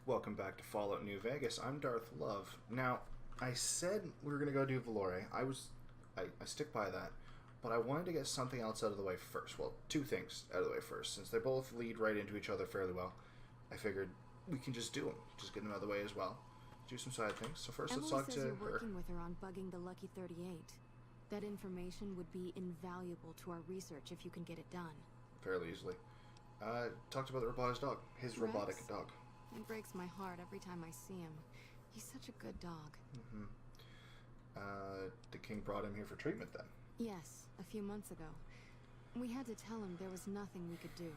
Welcome back to Fallout New Vegas. I'm Darth Love. Now, I said we were going to go do Valore. I stick by that. But I wanted to get something else out of the way first. Well, two things out of the way first. Since they both lead right into each other fairly well, I figured we can just do them. Just get them out of the way as well. Do some side things. So first, let's Emily talk says to you're her. working with her on bugging the Lucky 38. That information would be invaluable to our research if you can get it done. Fairly easily. Talked about the robotic dog. His robotic Rex? dog. It breaks my heart every time I see him. He's such a good dog. The king brought him here for treatment then. Yes, a few months ago. We had to tell him there was nothing we could do.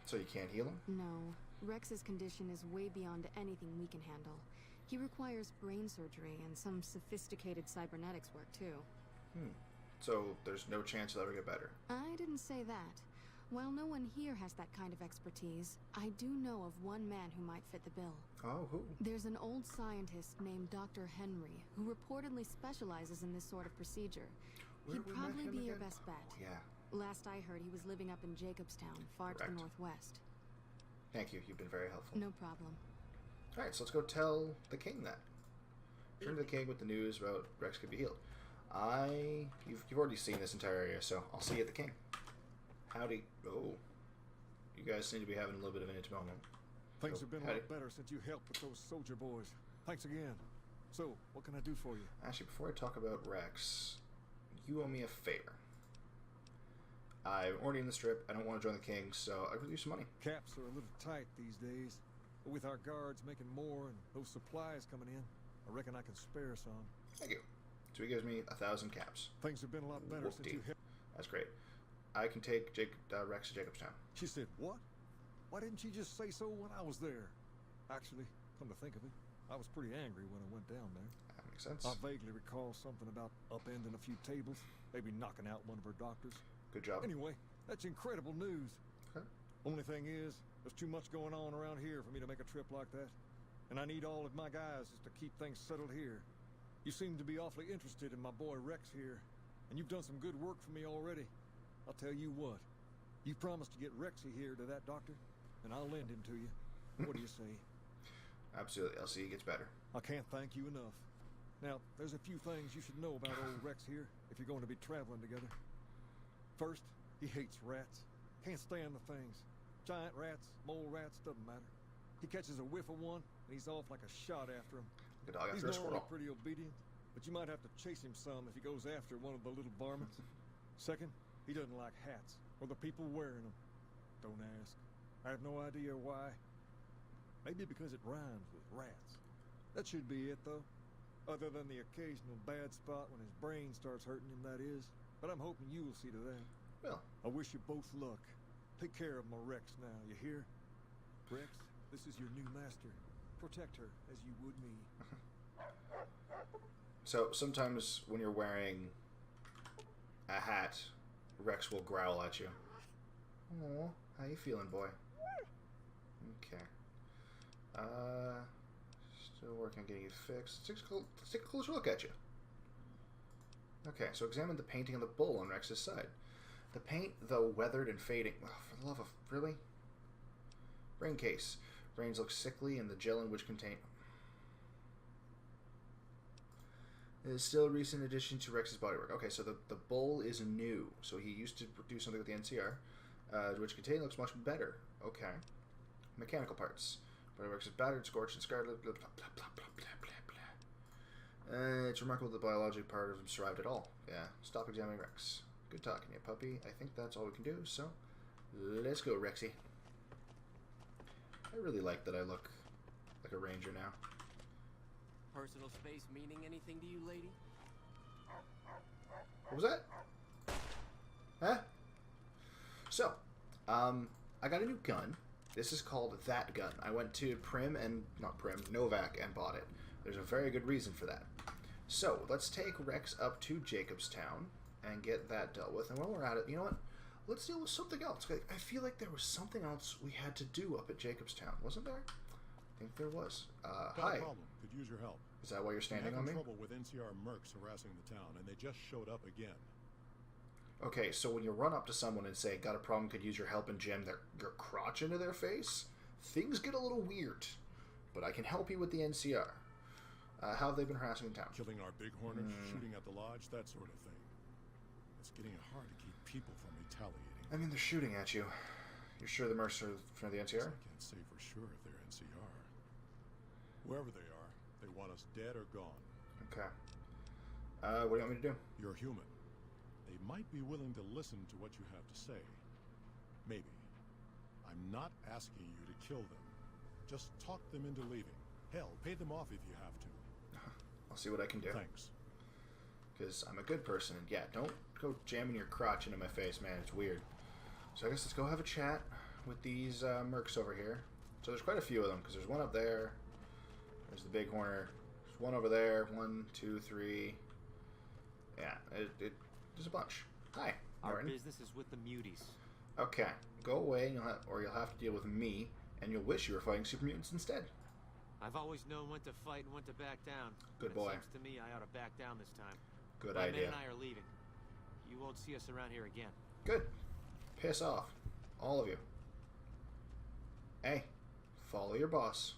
So you can't heal him? No. Rex's condition is way beyond anything we can handle. He requires brain surgery and some sophisticated cybernetics work, too. So there's no chance he'll ever get better. I didn't say that. While no one here has that kind of expertise, I do know of one man who might fit the bill. Oh, who? There's an old scientist named Dr. Henry who reportedly specializes in this sort of procedure. Where He'd we met probably him be your again? best bet. Oh, yeah. Last I heard, he was living up in Jacobstown, far to Correct. the northwest. Thank you. You've been very helpful. No problem. Alright, so let's go tell the king that. Turn to the king with the news about Rex could be healed. You've already seen this entire area, so I'll see you at the king. Howdy. Oh. You guys seem to be having a little bit of an intimate moment. Things So, have been a howdy. lot better since you helped with those soldier boys. Thanks again. So, what can I do for you? Actually, before I talk about Rex, you owe me a favor. I'm already in the strip. I don't want to join the king, so I could use some money. Caps are a little tight these days. But with our guards making more and those supplies coming in, I reckon I can spare some. Thank you. So he gives me 1,000 caps. Things have been a lot better since Whoop-dee. you helped. That's great. I can take Rex to Jacobstown. She said, what? Why didn't you just say so when I was there? Actually, come to think of it, I was pretty angry when I went down there. That makes sense. I vaguely recall something about upending a few tables, maybe knocking out one of her doctors. Good job. Anyway, that's incredible news. Okay. Only thing is, there's too much going on around here for me to make a trip like that. And I need all of my guys just to keep things settled here. You seem to be awfully interested in my boy Rex here, and you've done some good work for me already. I'll tell you what, you promised to get Rexy here to that doctor, and I'll lend him to you. What do you say? Absolutely. I'll see he gets better. I can't thank you enough. Now, there's a few things you should know about old Rex here if you're going to be traveling together. First, he hates rats. Can't stand the things. Giant rats, mole rats, doesn't matter. He catches a whiff of one, and he's off like a shot after him. Good dog He's after a normally squirrel. pretty obedient, but you might have to chase him some if he goes after one of the little varmints. Second, he doesn't like hats, or the people wearing them. Don't ask. I have no idea why. Maybe because it rhymes with rats. That should be it, though. Other than the occasional bad spot when his brain starts hurting him, that is. But I'm hoping you will see to that. Well, I wish you both luck. Take care of my Rex now, you hear? Rex, this is your new master. Protect her as you would me. so sometimes when you're wearing a hat, Rex will growl at you. Oh, how you feeling, boy? Okay. Still working on getting you fixed. Let's take a closer look at you. Okay, so examine the painting on the bull on Rex's side. The paint, though weathered and fading... Oh, for the love of... Really? Brain case. Brains look sickly, and the gel in which contain... It is still a recent addition to Rex's bodywork. Okay, so the bull is new. So he used to do something with the NCR, which contain looks much better. Okay. Mechanical parts. Bodywork is battered, scorched, and scarred. Blah, blah, blah, blah, blah, blah, blah, blah. It's remarkable that the biologic part of him survived at all. Yeah, stop examining Rex. Good talking, you puppy. I think that's all we can do, so let's go, Rexy. I really like that I look like a ranger now. Personal space meaning anything to you, lady? What was that? Huh? So, I got a new gun. This is called That Gun. I went to Novak and bought it. There's a very good reason for that. So, let's take Rex up to Jacobstown and get that dealt with. And while we're at it, you know what? Let's deal with something else. I feel like there was something else we had to do up at Jacobstown, wasn't there? I think there was. Got Hi. a problem. Could use your help. Is that why you're standing on Having me? trouble with NCR mercs harassing the town, and they just showed up again. Okay, so when you run up to someone and say, got a problem, could use your help, and jam your crotch into their face, things get a little weird. but I can help you with the NCR. How have they been harassing the town? Killing our bighorners, shooting at the lodge, that sort of thing. It's getting hard to keep people from retaliating. I mean, they're shooting at you. You're sure the Mercs are from the NCR? I can't say for sure if they're NCR. Wherever they are, they want us dead or gone. Okay. What do you want me to do? You're human. They might be willing to listen to what you have to say. Maybe. I'm not asking you to kill them. Just talk them into leaving. Hell, pay them off if you have to. I'll see what I can do. Thanks. Because I'm a good person, and yeah, don't go jamming your crotch into my face, man. It's weird. So I guess let's go have a chat with these Mercs over here. So there's quite a few of them, because there's one up there. There's the Bighorner. There's one over there. 1, 2, 3. Yeah, there's a bunch. Hi, Our Martin. business is with the muties. Okay, go away, and you'll have to deal with me, and you'll wish you were fighting super mutants instead. I've always known when to fight and when to back down. Good But boy. It seems to me I ought to back down this time. Good My idea. men and I are leaving. You won't see us around here again. Good. Piss off, all of you. Hey, follow your boss.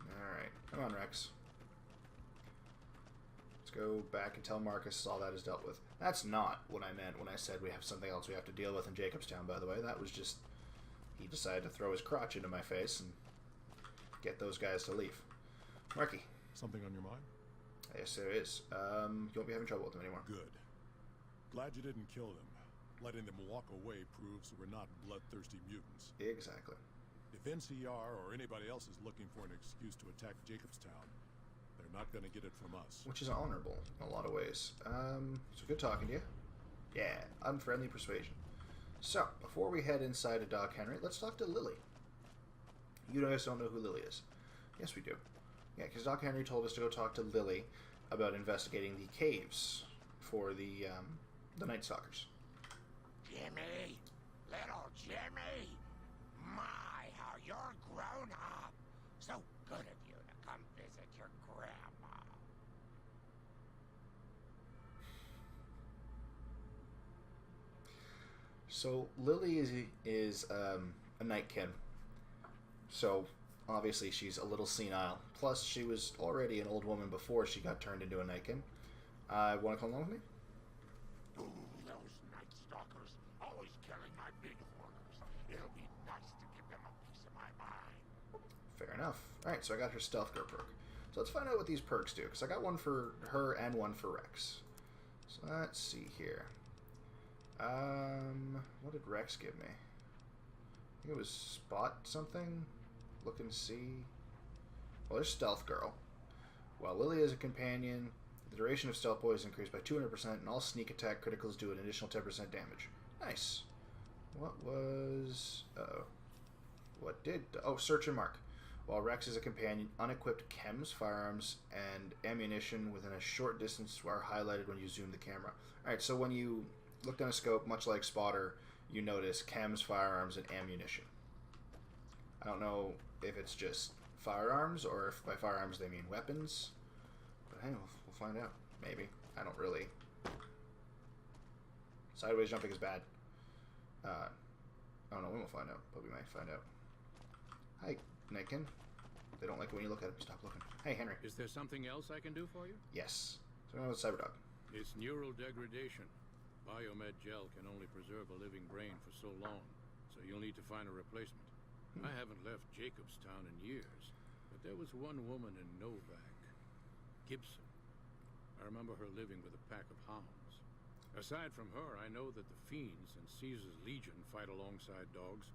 All right, come on, Rex. Let's go back and tell Marcus all that is dealt with. That's not what I meant when I said we have something else we have to deal with in Jacobstown, by the way. That was just... he decided to throw his crotch into my face and get those guys to leave. Marky. Something on your mind? Yes, there is. You won't be having trouble with them anymore. Good. Glad you didn't kill them. Letting them walk away proves we're not bloodthirsty mutants. Exactly. If NCR or anybody else is looking for an excuse to attack Jacobstown, they're not going to get it from us. Which is honorable in a lot of ways. So good talking to you. Yeah, unfriendly persuasion. So, before we head inside of Doc Henry, let's talk to Lily. You guys don't know who Lily is. Yes, we do. Yeah, because Doc Henry told us to go talk to Lily about investigating the caves for the Night Stalkers. Jimmy! Little Jimmy! My, how you're grown up! So good of you to come visit your grandma. So Lily is a Nightkin. So obviously she's a little senile. Plus she was already an old woman before she got turned into a Nightkin. Want to come along with me? Ooh, those Night Stalkers, always killing my bighorners. It'll be nice to give them a piece of my mind. Fair enough. Alright, so I got her Stealth Girl perk. So let's find out what these perks do, because I got one for her and one for Rex. So let's see here. What did Rex give me? I think it was Spot something? Look and see. Well, there's Stealth Girl. While Lily is a companion, the duration of Stealth Boy is increased by 200%, and all sneak attack criticals do an additional 10% damage. Nice. What was... Uh-oh. What did... Oh, Search and Mark. While Rex is a companion, unequipped chems, firearms, and ammunition within a short distance are highlighted when you zoom the camera. Alright, so when you look down a scope, much like Spotter, you notice chems, firearms, and ammunition. I don't know if it's just firearms, or if by firearms they mean weapons. But hey, we'll find out. Maybe. I don't really... Sideways jumping is bad. Oh no, we won't find out, but we might find out. Hi, Nightkin. They don't like it when you look at them. Stop looking. Hey, Henry. Is there something else I can do for you? Yes. So I'm with Cyberdog. It's neural degradation. Biomed gel can only preserve a living brain for so long, so you'll need to find a replacement. I haven't left Jacobstown in years, but there was one woman in Novak, Gibson. I remember her living with a pack of hounds. Aside from her, I know that the Fiends and Caesar's Legion fight alongside dogs.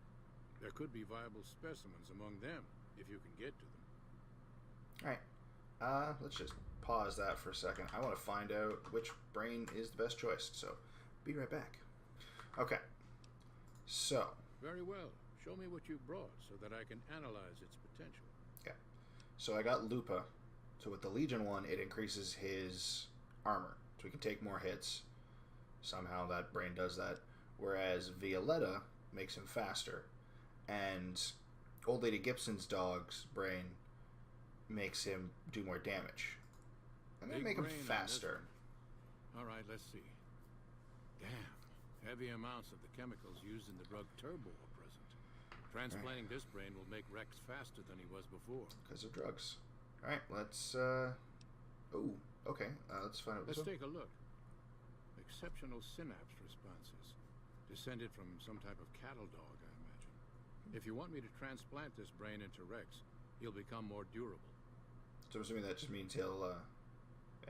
There could be viable specimens among them, if you can get to them. Alright. Let's just pause that for a second. I want to find out which brain is the best choice, so be right back. Okay. So. Very well. Show me what you brought so that I can analyze its potential. Okay. So I got Lupa. So with the Legion one, it increases his armor. So he can take more hits. Somehow that brain does that. Whereas Violetta makes him faster. And Old Lady Gibson's dog's brain makes him do more damage. I'm going to make him brain on this faster. one. All right, let's see. Damn. Heavy amounts of the chemicals used in the drug Turbo are present. Transplanting this brain will make Rex faster than he was before. Because of drugs. Alright, let's, oh, okay. Let's find out Let's this one. take a look. Exceptional synapse responses. Descended from some type of cattle dog, I imagine. If you want me to transplant this brain into Rex, he'll become more durable. So I'm assuming that just means he'll,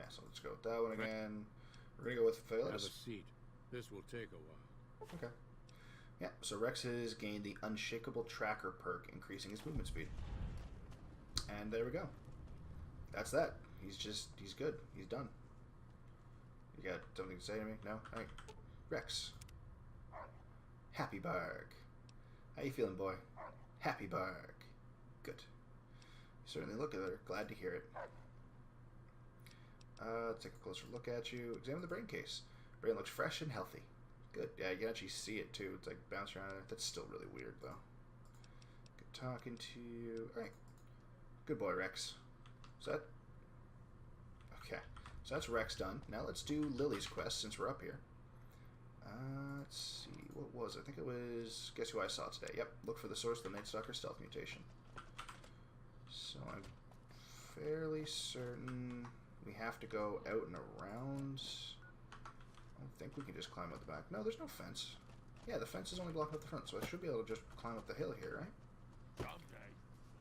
yeah, so let's go with that one again. We're gonna go with Have a Phyllis. seat. This will take a while. Okay. Yeah, so Rex has gained the Unshakable Tracker perk, increasing his movement speed. And there we go. That's that. He's good. He's done. You got something to say to me? No? Alright. Rex. Happy Bark. How you feeling, boy? Happy Bark. Good. You certainly look at her. Glad to hear it. Take a closer look at you. Examine the brain case. Brain looks fresh and healthy. Good. Yeah, you can actually see it too. It's like bouncing around. That's still really weird though. Good talking to you. Alright. Good boy, Rex. Is that... Okay. So that's Rex done. Now let's do Lily's quest since we're up here. Let's see. What was it? I think it was... Guess who I saw today? Yep. Look for the source of the Night Stalker stealth mutation. So I'm fairly certain we have to go out and around. I don't think we can just climb up the back. No, there's no fence. Yeah, the fence is only blocking up the front, so I should be able to just climb up the hill here, right? Someday,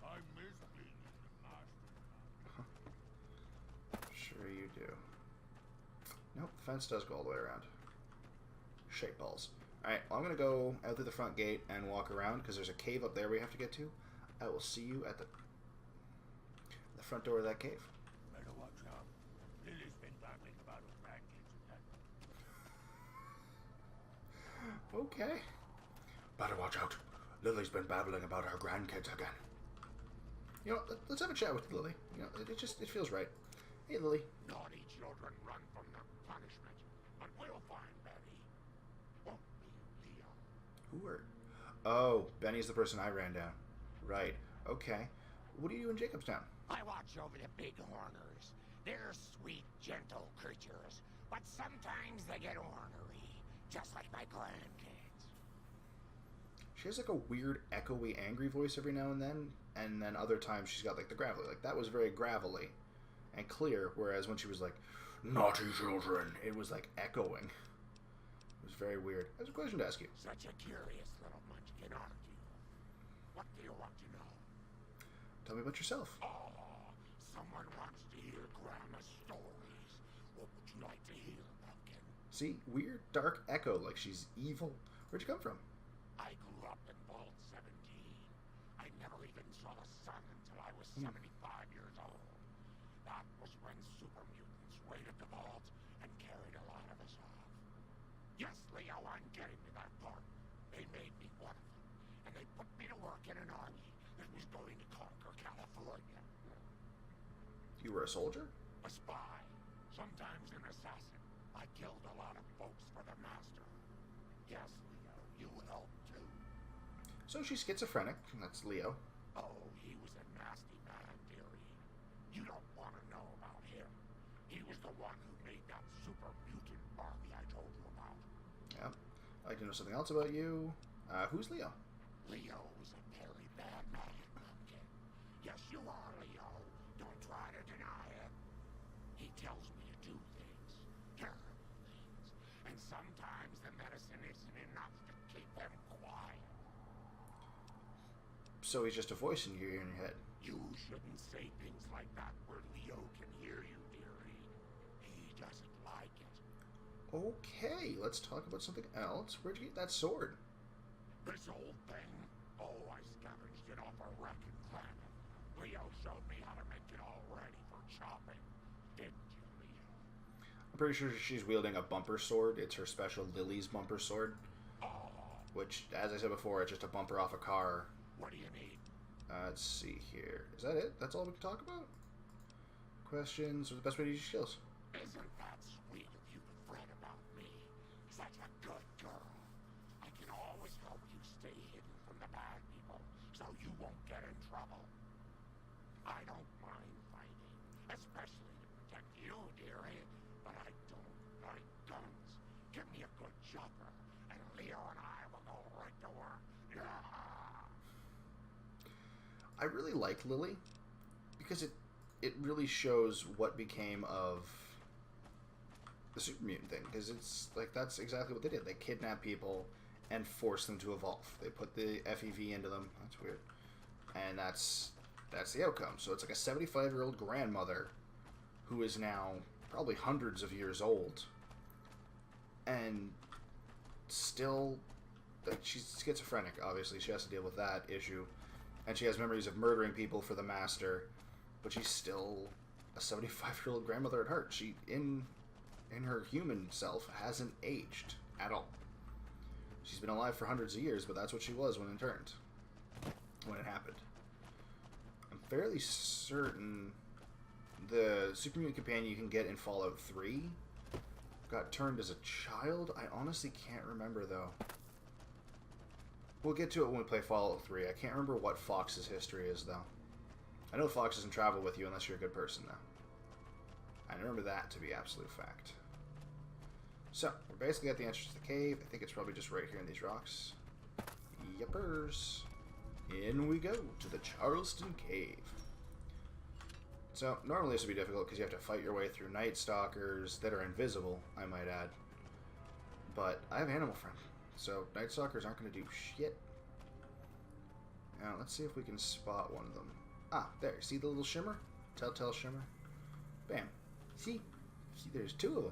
I miss being the master. Sure you do. Nope, the fence does go all the way around. Shape balls. Alright, well, I'm going to go out through the front gate and walk around, because there's a cave up there we have to get to. I will see you at the front door of that cave. Better watch out. Lily's been babbling about her grandkids again. Okay. Better watch out. Lily's been babbling about her grandkids again. You know, let's have a chat with Lily. You know, it feels right. Hey, Lily. Naughty children run from the punishment, but we'll find Benny. Won't we, Leo? Who are... Oh, Benny's the person I ran down. Right. Okay. What do you do in Jacobstown? I watch over the big horners. They're sweet, gentle creatures, but sometimes they get ornery, just like my grandkids. She has like a weird, echoey, angry voice every now and then other times she's got like the gravelly. Like that was very gravelly and clear, whereas when she was like, naughty children, it was like echoing. It was very weird. I have a question to ask you. Such a curious little munchkin, aren't you? What do you want to know? Tell me about yourself. Oh, someone wants to hear Grandma's stories. What would you like to hear, Pumpkin? See, weird, dark echo, like she's evil. Where'd you come from? I grew up in Vault 17. I never even saw the sun until I was 75 years old. That was when super mutants raided the vault and carried a lot of us off. Yes, Leo, I'm getting to that part. They made me one of them, and they put me to work in an army that was going to conquer California. You were a soldier? A spy. Sometimes an assassin. I killed a lot of folks for the master. Yes, Leo, you helped too. So she's schizophrenic. That's Leo. Oh, he was a nasty man, dearie. You don't want to know about him. He was the one who made that super mutant Barbie I told you about. Yeah. I'd like to know something else about you. Who's Leo? Leo was a very bad man, Pumpkin. Yes, you are, Leo. Don't try to deny it. He tells me to do things, terrible things, and sometimes the medicine isn't enough to keep him quiet. So he's just a voice in your head. You shouldn't say things like that where Leo can hear you, dearie. He doesn't like it. Okay, let's talk about something else. Where'd you get that sword? This old thing? Oh, I scavenged it off a wreck in Planet. Leo showed me how to make it all ready for chopping. Didn't you, Leo? I'm pretty sure she's wielding a bumper sword. It's her special Lily's bumper sword. Oh, Which, as I said before, it's just a bumper off a car. what do you need? Let's see here. Is that it? That's all we can talk about? Questions or the best way to use your skills? Isn't that sweet of you to fret about me? Such a good girl. I can always help you stay hidden from the bad people, so you won't get in trouble. I don't mind fighting, especially to protect you, dearie, but I don't like guns. Give me a good chopper, and Leo and I will go right to work. Yeah. I really like Lily because it really shows what became of the super mutant thing, because it's like that's exactly what they did. They kidnap people and force them to evolve. They put the FEV into them. That's weird. And that's the outcome. So it's like a 75-year-old grandmother who is now probably hundreds of years old and still, like, she's schizophrenic, obviously. She has to deal with that issue. And she has memories of murdering people for the Master, but she's still a 75-year-old grandmother at heart. She, in her human self, hasn't aged at all. She's been alive for hundreds of years, but that's what she was when it happened. I'm fairly certain the super mutant companion you can get in Fallout 3 got turned as a child. I honestly can't remember, though. We'll get to it when we play Fallout 3. I can't remember what Fox's history is, though. I know Fox doesn't travel with you unless you're a good person, though. I remember that to be absolute fact. So, we're basically at the entrance to the cave. I think it's probably just right here in these rocks. Yepers. In we go to the Charleston Cave. So, normally this would be difficult because you have to fight your way through Night Stalkers that are invisible, I might add. But I have Animal Friend, so Night Stalkers aren't going to do shit. Now, let's see if we can spot one of them. Ah, there. See the little shimmer? Telltale shimmer? Bam. See, there's two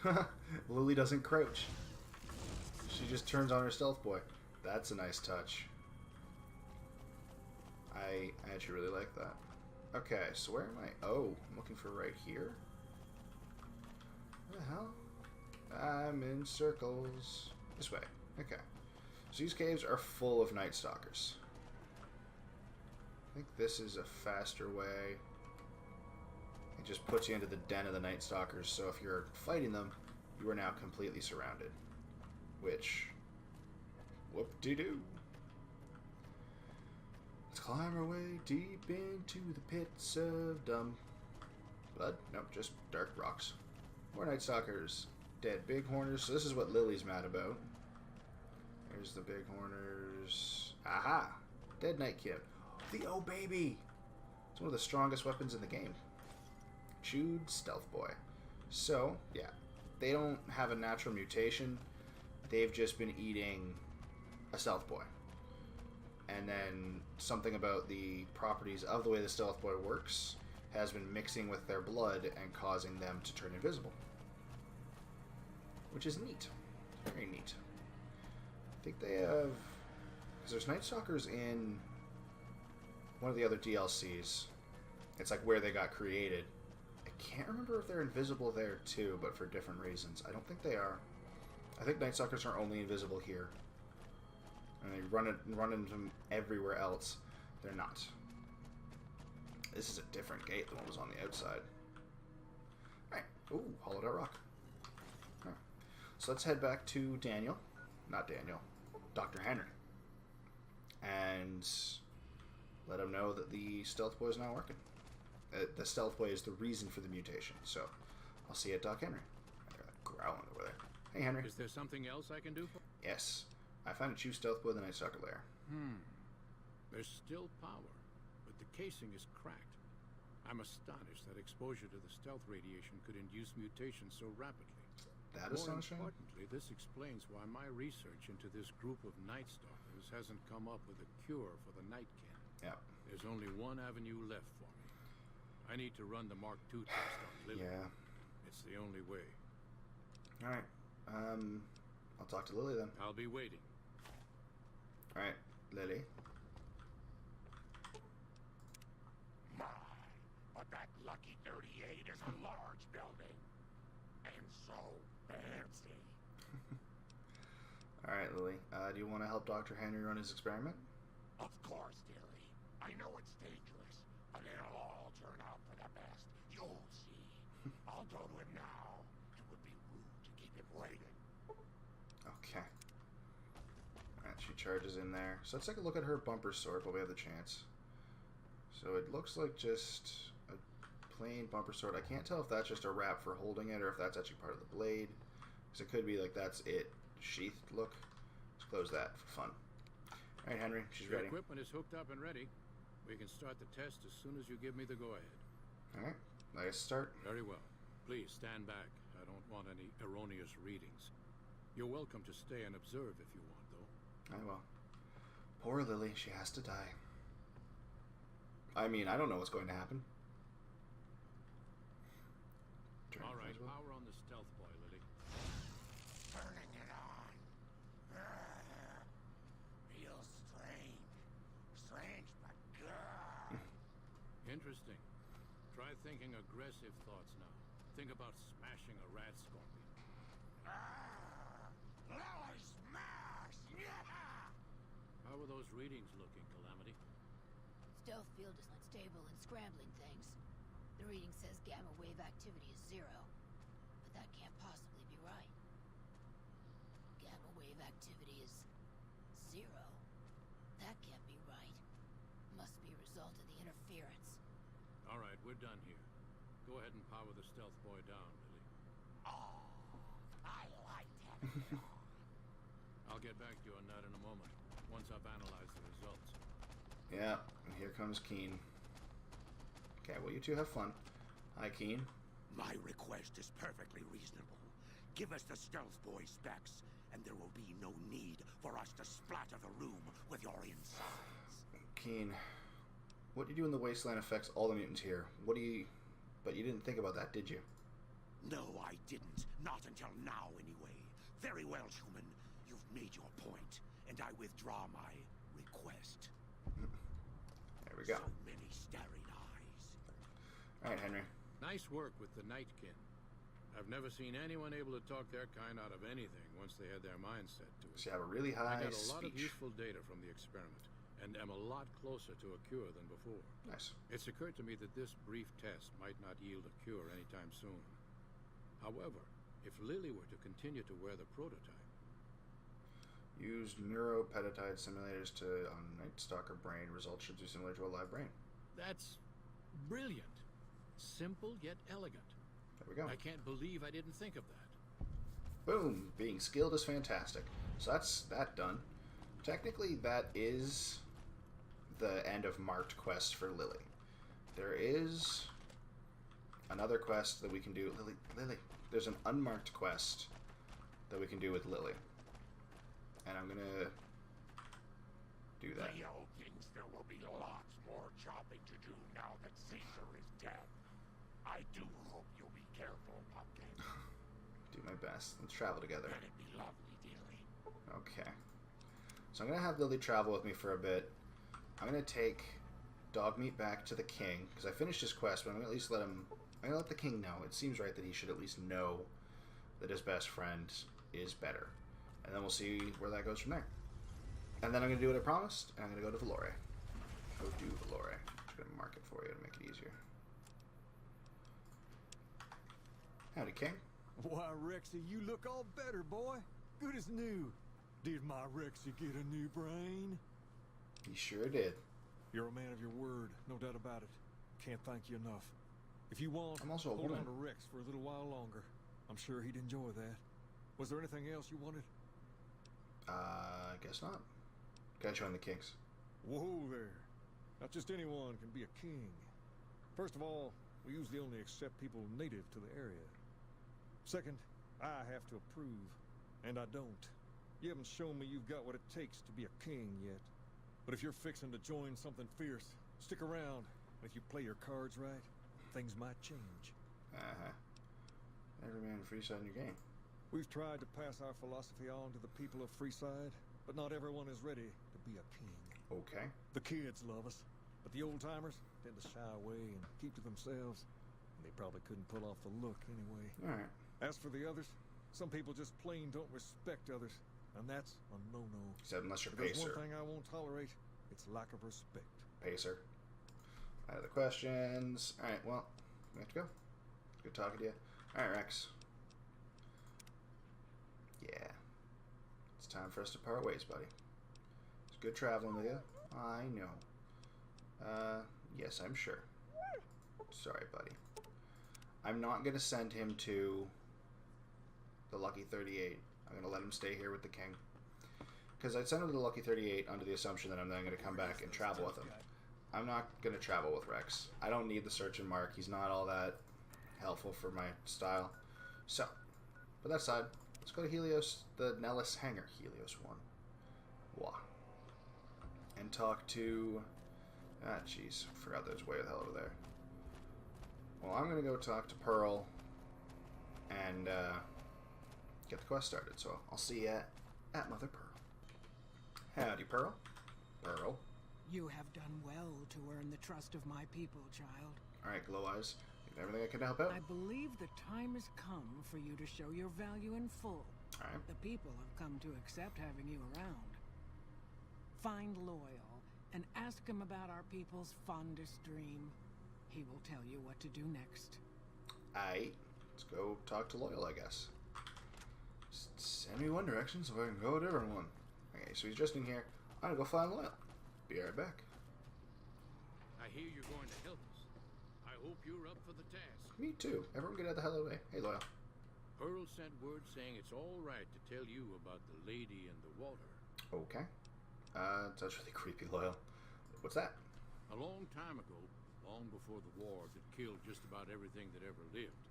of them. Lily doesn't crouch. She just turns on her stealth boy. That's a nice touch. I actually really like that. Okay, so where am I? Oh, I'm looking for right here. What the hell? I'm in circles. This way. Okay. So these caves are full of Night Stalkers. I think this is a faster way. It just puts you into the den of the Night Stalkers, so if you're fighting them, you are now completely surrounded. Which, whoop-de-doo. Let's climb our way deep into the pits of dumb blood. Nope, just dark rocks. More Night Stalkers. Dead Bighorners. So this is what Lily's mad about. Here's the Bighorners. Aha! Dead Nightkin. The Oh Baby! It's one of the strongest weapons in the game. Chewed Stealth Boy. So, yeah. They don't have a natural mutation. They've just been eating a Stealth Boy. And then something about the properties of the way the Stealth Boy works has been mixing with their blood and causing them to turn invisible. Which is neat. Very neat. I think they have... because there's Night Stalkers in one of the other DLCs. It's like where they got created. I can't remember if they're invisible there too, but for different reasons. I don't think they are. I think Night Stalkers are only invisible here. And they run into them everywhere else. They're not. This is a different gate than what was on the outside. Alright. Ooh, hollowed out rock. Right. So let's head back to Daniel. Not Daniel. Dr. Henry. And let him know that the Stealth Boy is not working. The Stealth Boy is the reason for the mutation. So, I'll see you at Doc Henry. Growling over there. Hey, Henry. Is there something else I can do for? Yes. I found a Chew Stealth Boy in the Night Stalker lair. There's still power, but the casing is cracked. I'm astonished that exposure to the stealth radiation could induce mutations so rapidly. That More astonishing? importantly, this explains why my research into this group of Night Stalkers hasn't come up with a cure for the Nightkin. Yeah. There's only one avenue left for me. I need to run the Mark II test on Lily. Yeah. It's the only way. Alright. I'll talk to Lily then. I'll be waiting. Alright, Lily. My, but that Lucky 38 is a large building. And so fancy. Alright, Lily. Do you want to help Dr. Henry run his experiment? Of course, dearie. I know it's dangerous, but it'll all turn out for the best. You'll see. I'll go to him now. It would be rude to keep him waiting. Okay. Alright, she charges in there. So let's take a look at her bumper sword while we have the chance. So it looks like just a plain bumper sword. I can't tell if that's just a wrap for holding it or if that's actually part of the blade. Because it could be like that's it sheathed look. Let's close that for fun. All right, Henry, she's Your ready. equipment is hooked up and ready. We can start the test as soon as you give me the go-ahead. All right, let us start. Very well. Please stand back. I don't want any erroneous readings. You're welcome to stay and observe if you want, though. I will. Poor Lily, she has to die. I mean, I don't know what's going to happen. Turn All right, as well. power on the stealth boy, Lily. Turning it on. Feels strange. Strange, but good. Interesting. Try thinking aggressive thoughts now. Think about smashing a rat scorpion. Lily smash! Yeah! How are those readings looking, Calamity? Stealth field is unstable and scrambling things. The reading says gamma wave activity is 0. But that can't possibly be right. Gamma wave activity is 0. That can't be right. Must be a result of the interference. All right, we're done here. Go ahead and power the stealth boy down, Lily. Oh, I like having it on. I'll get back to you on that in a moment, once I've analyzed the results. Yeah, and here comes Keen. Okay, well, you two have fun. Hi, Keen. My request is perfectly reasonable. Give us the stealth boy specs, and there will be no need for us to splatter the room with your insides. Keen, what you do in the wasteland affects all the mutants here. What do you... But you didn't think about that, did you? No, I didn't. Not until now, anyway. Very well, human. You've made your point, and I withdraw my request. There we go. So many starry eyes. All right, Henry. Nice work with the Nightkin. I've never seen anyone able to talk their kind out of anything once they had their mind set to it. So you have a really I high got a lot of speech. useful data from the experiment, and am a lot closer to a cure than before. Nice. It's occurred to me that this brief test might not yield a cure anytime soon. However, if Lily were to continue to wear the prototype, Use neuropeptide simulators on Night Stalker brain. Results should be similar to a live brain. that's brilliant. Simple yet elegant. There we go. I can't believe I didn't think of that. Boom! Being skilled is fantastic. So that's that done. Technically, that is the end of marked quest for Lily. There is another quest that we can do. Lily. There's an unmarked quest that we can do with Lily. And I'm gonna do that. Leo thinks there will be lots more chopping to do now that Caesar is dead. I do hope you'll be careful, Pumpkin. Do my best. Let's travel together. Let it be lovely, dearie. Okay. So I'm gonna have Lily travel with me for a bit. I'm gonna take Dogmeat back to the king because I finished his quest, but I'm gonna at least let him. I'm gonna let the king know. It seems right that he should at least know that his best friend is better, and then we'll see where that goes from there. And then I'm gonna do what I promised, and I'm gonna go to Valore. Go do Valore. I'm just gonna mark it for you to make it easier. Howdy, king. Why, Rexy, you look all better, boy. Good as new. Did my Rexy get a new brain? He sure did. You're a man of your word, no doubt about it. Can't thank you enough. If you want, I'm also a hold woman. on to Rex for a little while longer. I'm sure he'd enjoy that. Was there anything else you wanted? I guess not. Gotta join the kings. Whoa there. Not just anyone can be a king. First of all, we usually only accept people native to the area. Second, I have to approve, and I don't. You haven't shown me you've got what it takes to be a king yet. But if you're fixing to join something fierce, stick around. If you play your cards right, things might change. Uh-huh. Every man Freeside in your game. We've tried to pass our philosophy on to the people of Freeside, but not everyone is ready to be a king. Okay. The kids love us, but the old-timers tend to shy away and keep to themselves. And they probably couldn't pull off the look anyway. Alright. As for the others, some people just plain don't respect others, and that's a no-no. Except unless you're If there's Pacer. one thing I won't tolerate, it's lack of respect. Pacer. Out of the questions. Alright, well, we have to go. Good talking to you. Alright, Rex. Yeah. It's time for us to part ways, buddy. It's good traveling with you. I know. Yes, I'm sure. Sorry, buddy. I'm not going to send him to the Lucky 38. I'm going to let him stay here with the king. Because I'd send him to the Lucky 38 under the assumption that I'm then going to come back and travel with him. I'm not going to travel with Rex. I don't need the search and mark. He's not all that helpful for my style. So, put that aside. Let's go to Helios, the Nellis hangar. Helios 1. Wah. And talk to... Ah, jeez. Forgot there's way the hell over there. Well, I'm going to go talk to Pearl and get the quest started. So I'll see you at Mother Pearl. Howdy, Pearl. Pearl. You have done well to earn the trust of my people, child. Alright, Glow Eyes. Everything I can to help out? I believe the time has come for you to show your value in full. Alright. The people have come to accept having you around. Find Loyal and ask him about our people's fondest dream. He will tell you what to do next. Aight. Let's go talk to Loyal, I guess. Just send me one direction so I can go to everyone. Okay, so he's just in here. I'm gonna go find Loyal. Be right back. I hear you're going to help us. I hope you're up for the task. Me too. Everyone get out the hell away. Hey, Loyal. Pearl sent word saying it's all right to tell you about the lady in the water. Okay. That's really creepy, Loyal. What's that? A long time ago, long before the war that killed just about everything that ever lived,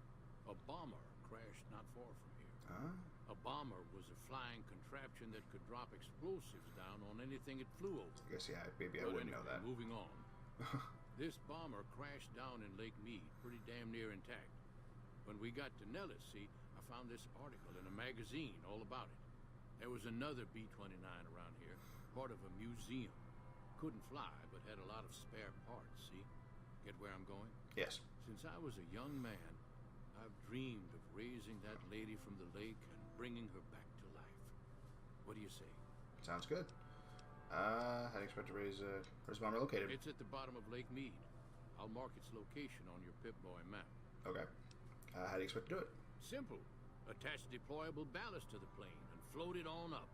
a bomber crashed not far from here. Huh? A bomber was a flying contraption that could drop explosives down on anything it flew over. I guess, yeah, maybe I But wouldn't know anyway, that. moving on. This bomber crashed down in Lake Mead, pretty damn near intact. When we got to Nellis, see, I found this article in a magazine all about it. There was another B-29 around here, part of a museum. Couldn't fly, but had a lot of spare parts, see? Get where I'm going? Yes. Since I was a young man, I've dreamed of raising that lady from the lake and bringing her back to life. What do you say? Sounds good. How do you expect to raise, where's Bomber located? It's at the bottom of Lake Mead. I'll mark its location on your Pip-Boy map. Okay. How do you expect to do it? Simple. Attach deployable ballast to the plane and float it on up.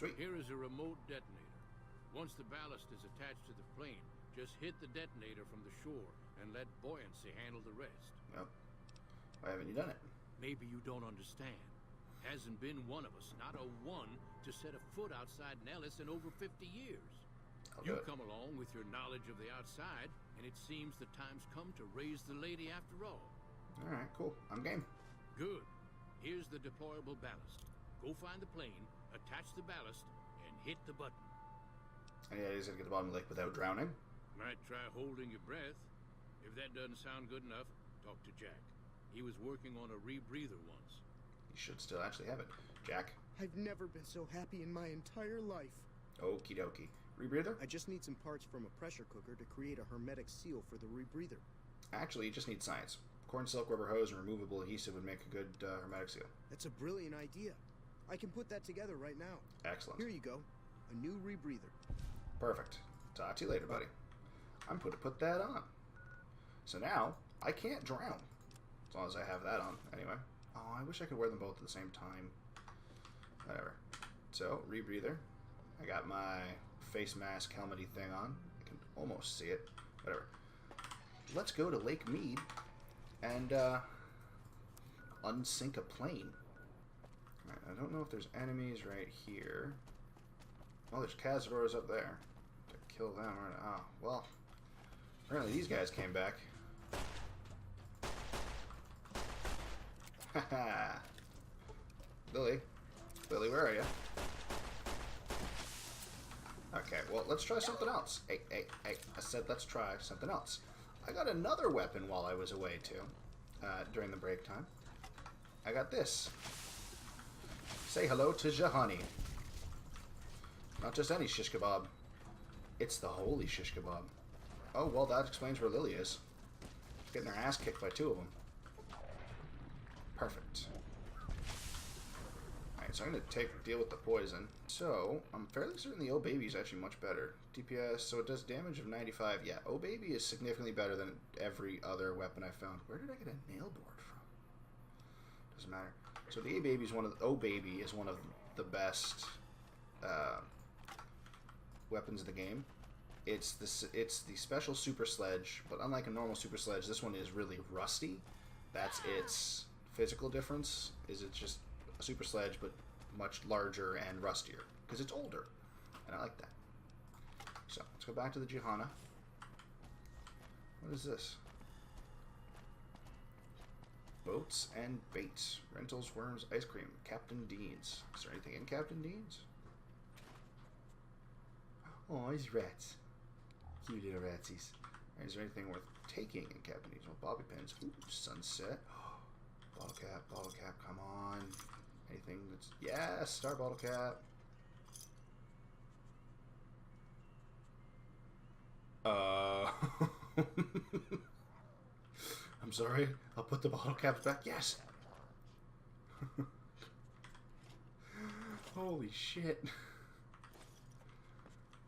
Sweet. Here is a remote detonator. Once the ballast is attached to the plane, just hit the detonator from the shore and let buoyancy handle the rest. Well, why haven't you done it? Maybe you don't understand. Hasn't been one of us, not a one, to set a foot outside Nellis in over 50 years. I'll do You it. come along with your knowledge of the outside, and it seems the time's come to raise the lady after all. Alright, cool. I'm game. Good. Here's the deployable ballast. Go find the plane, attach the ballast, and hit the button. And yeah, he's gonna get to the bottom of the lake without drowning. Might try holding your breath. If that doesn't sound good enough, talk to Jack. He was working on a rebreather once. You should still actually have it. Jack. I've never been so happy in my entire life. Okie dokie. Rebreather? I just need some parts from a pressure cooker to create a hermetic seal for the rebreather. Actually, you just need science. Corn silk rubber hose and removable adhesive would make a good hermetic seal. That's a brilliant idea. I can put that together right now. Excellent. Here you go. A new rebreather. Perfect. Talk to you later, buddy. I'm going to put that on. So now, I can't drown. As long as I have that on, anyway. Oh, I wish I could wear them both at the same time. Whatever. So, rebreather. I got my face mask helmety thing on. I can almost see it. Whatever. Let's go to Lake Mead and unsink a plane. Alright, I don't know if there's enemies right here. Well, there's Cazadors up there. To kill them, right? Oh, well. Apparently these guys came back. Haha. Lily. Lily, where are you? Okay, well, let's try something else. Hey, I said let's try something else. I got another weapon while I was away, too. During the break time. I got this. Say hello to Jahani. Not just any shish kebab. It's the holy shish kebab. Oh, well, that explains where Lily is. She's getting her ass kicked by two of them. Perfect. Alright, so I'm going to deal with the poison. So, I'm fairly certain the O-Baby is actually much better. DPS, so it does damage of 95. Yeah, O-Baby is significantly better than every other weapon I found. Where did I get a nail board from? Doesn't matter. So the O-Baby is one of the best weapons of the game. It's the special super sledge, but unlike a normal super sledge, this one is really rusty. That's its physical difference. Is it's just a super sledge, but much larger and rustier because it's older, and I like that. So let's go back to the Juhana. What is this? Boats and baits. Rentals, worms, ice cream. Captain Dean's. Is there anything in Captain Dean's? Oh, he's rats. Cute little ratsies. Right, is there anything worth taking in Captain Dean's? Well, bobby pins. Ooh, sunset. Bottle cap, come on. Anything that's... Yeah, star bottle cap. I'm sorry. I'll put the bottle caps back. Yes. Holy shit.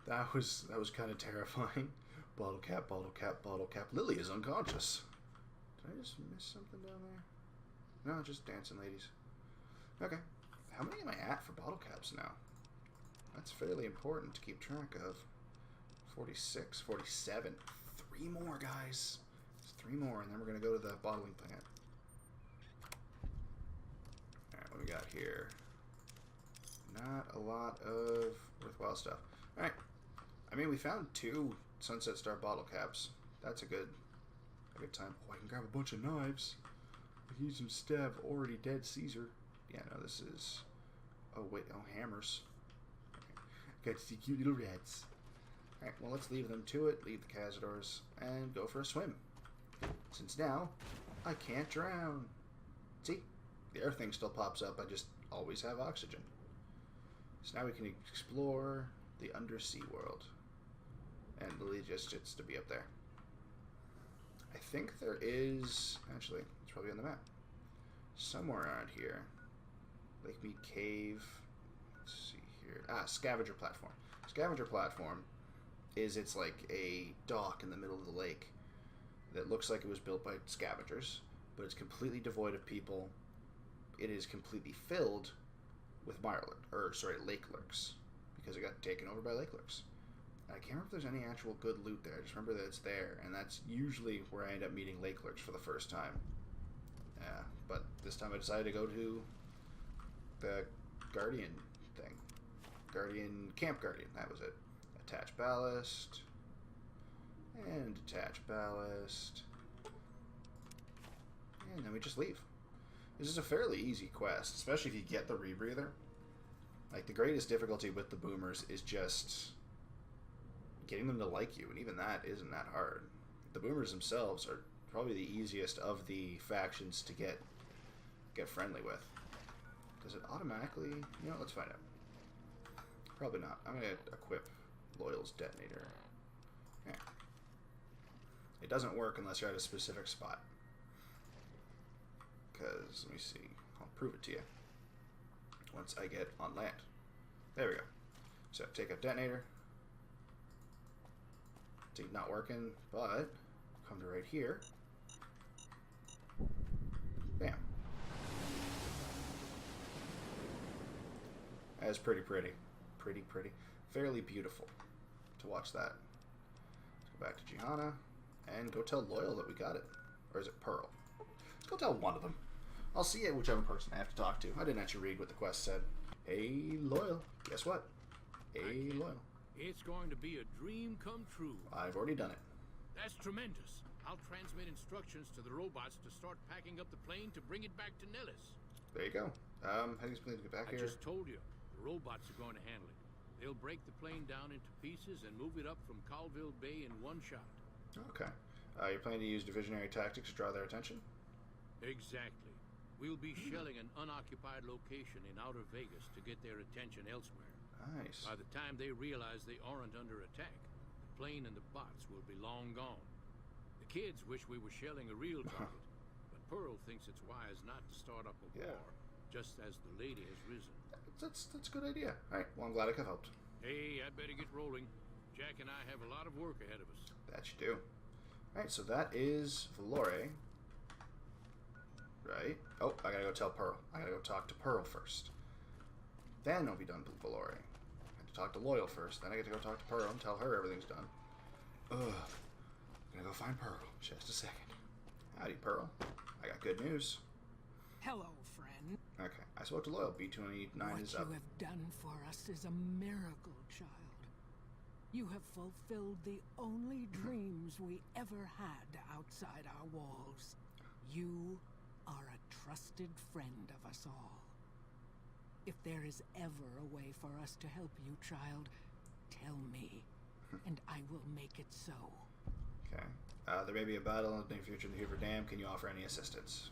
That was kind of terrifying. Bottle cap, bottle cap, bottle cap. Lily is unconscious. Did I just miss something down there? No, just dancing ladies. Okay. How many am I at for bottle caps now? That's fairly important to keep track of. 46, 47. 3 more, guys. It's 3 more, and then we're going to go to the bottling plant. Alright, what we got here? Not a lot of worthwhile stuff. Alright. I mean, we found 2 Sunset Star bottle caps. That's a good time. Oh, I can grab a bunch of knives. I can use them to stab already dead Caesar. Yeah, no, this is... Oh, wait. Oh, hammers. Okay. Got to see cute little rats. Alright, well, let's leave them to it, leave the Cazadors, and go for a swim. Since now, I can't drown. See? The air thing still pops up, I just always have oxygen. So now we can explore the undersea world. And Lily just gets to be up there. I think there is... Actually, it's probably on the map. Somewhere around here. Lake Mead Cave. Let's see here. Ah, Scavenger Platform. Scavenger Platform it's like a dock in the middle of the lake that looks like it was built by scavengers, but it's completely devoid of people. It is completely filled with lake lurks, because it got taken over by lake lurks. I can't remember if there's any actual good loot there. I just remember that it's there, and that's usually where I end up meeting lake lurks for the first time. Yeah, but this time I decided to go to the Guardian thing. Camp Guardian, that was it. Attach ballast, and detach ballast, and then we just leave. This is a fairly easy quest, especially if you get the rebreather. Like, the greatest difficulty with the boomers is just getting them to like you, and even that isn't that hard. The boomers themselves are probably the easiest of the factions to get friendly with. Does it automatically... let's find out. Probably not. I'm going to equip Loyal's detonator. Yeah. It doesn't work unless you're at a specific spot. Because, let me see. I'll prove it to you once I get on land. There we go. So, take out detonator. See, not working, but come to right here. Bam. That's pretty. Pretty. Fairly beautiful to watch that. Let's go back to Gianna and go tell Loyal that we got it. Or is it Pearl? Let's go tell one of them. I'll see whichever person I have to talk to. I didn't actually read what the quest said. Hey, Loyal. Guess what? Hey, Loyal. It's going to be a dream come true. I've already done it. That's tremendous. I'll transmit instructions to the robots to start packing up the plane to bring it back to Nellis. There you go. How do you explain to get back here? I just told you. The robots are going to handle it. They'll break the plane down into pieces and move it up from Colville Bay in one shot. Okay. You're planning to use divisionary tactics to draw their attention? Exactly. We'll be shelling an unoccupied location in outer Vegas to get their attention elsewhere. Nice. By the time they realize they aren't under attack, the plane and the bots will be long gone. The kids wish we were shelling a real target, but Pearl thinks it's wise not to start up a war, just as the lady has risen. That's a good idea. Alright, well, I'm glad I could help. Hey, I'd better get rolling. Jack and I have a lot of work ahead of us. That you do. Alright, so that is Valore. Right? Oh, I gotta go tell Pearl. I gotta go talk to Pearl first. Then I'll be done with Valore. I have to talk to Loyal first. Then I get to go talk to Pearl and tell her everything's done. Ugh. I'm gonna go find Pearl. Just a second. Howdy, Pearl. I got good news. Hello, friend. Okay, I spoke to Loyal. B29 What is you up. have done for us is a miracle, child. You have fulfilled the only dreams we ever had outside our walls. You are a trusted friend of us all. If there is ever a way for us to help you, child, tell me, and I will make it so. Okay. There may be a battle in the near future in the Hoover Dam. Can you offer any assistance?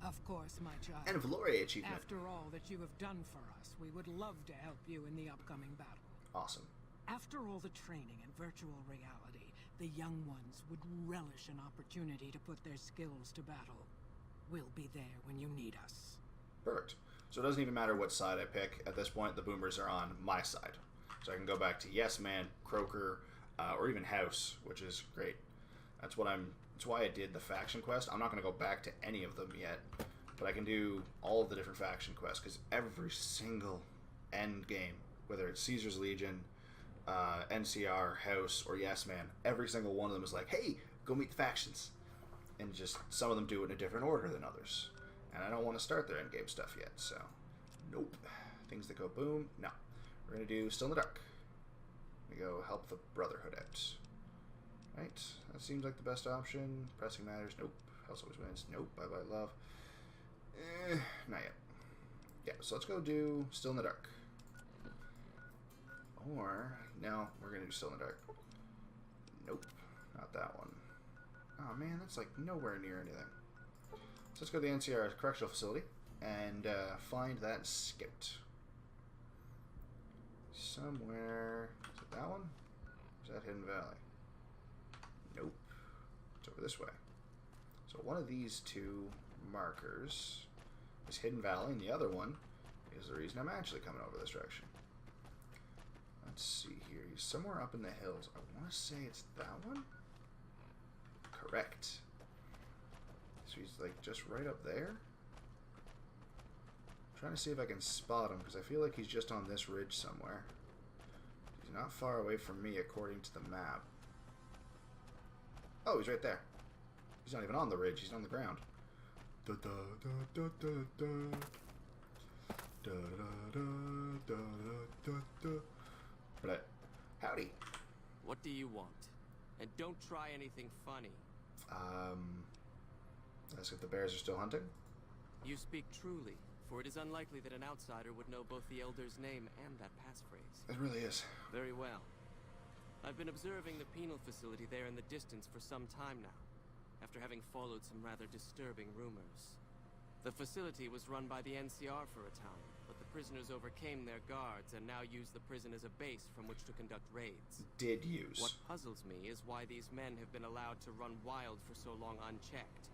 Of course, my child. And Valoria achievement. After all that you have done for us, we would love to help you in the upcoming battle. Awesome. After all the training in virtual reality, the young ones would relish an opportunity to put their skills to battle. We'll be there when you need us. Perfect. So it doesn't even matter what side I pick. At this point, the boomers are on my side. So I can go back to Yes Man, Croker, or even House, which is great. That's why I did the faction quest. I'm not going to go back to any of them yet, but I can do all of the different faction quests, because every single end game, whether it's Caesar's Legion, NCR, House, or Yes Man, every single one of them is like, hey, go meet the factions. And just some of them do it in a different order than others. And I don't want to start their endgame stuff yet, so nope. Things that go boom, no. We're going to do Still in the Dark. We go help the Brotherhood out. Right, that seems like the best option. Pressing matters, nope. House always wins, nope. Bye-bye love. Not yet. Yeah, so let's go do Still in the Dark. Or, no, we're going to do Still in the Dark. Nope, not that one. Oh man, that's like nowhere near anything. So let's go to the NCR Correctional Facility and find that skipped. Somewhere. Is it that one? Or is that Hidden Valley? Nope. It's over this way. So one of these two markers is Hidden Valley, and the other one is the reason I'm actually coming over this direction. Let's see here. He's somewhere up in the hills. I want to say it's that one? Correct. So he's like just right up there. I'm trying to see if I can spot him, because I feel like he's just on this ridge somewhere. He's not far away from me according to the map. Oh, he's right there. He's not even on the ridge, he's on the ground. Da da da da da da. Da da da da da da. But howdy. What do you want? And don't try anything funny. Ask if the bears are still hunting? You speak truly, for it is unlikely that an outsider would know both the Elder's name and that passphrase. It really is. Very well. I've been observing the penal facility there in the distance for some time now, after having followed some rather disturbing rumors. The facility was run by the NCR for a time, but the prisoners overcame their guards and now use the prison as a base from which to conduct raids. Did use. What puzzles me is why these men have been allowed to run wild for so long unchecked.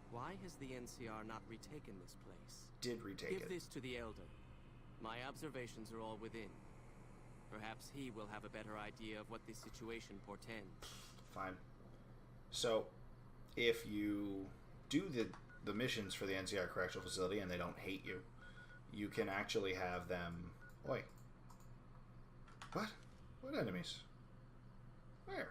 Why has the NCR not retaken this place? Did retake it. Give this to the Elder. My observations are all within. Perhaps he will have a better idea of what this situation portends. Fine. So, if you do the missions for the NCR Correctional Facility and they don't hate you, you can actually have them... Oi. What? What enemies? Where?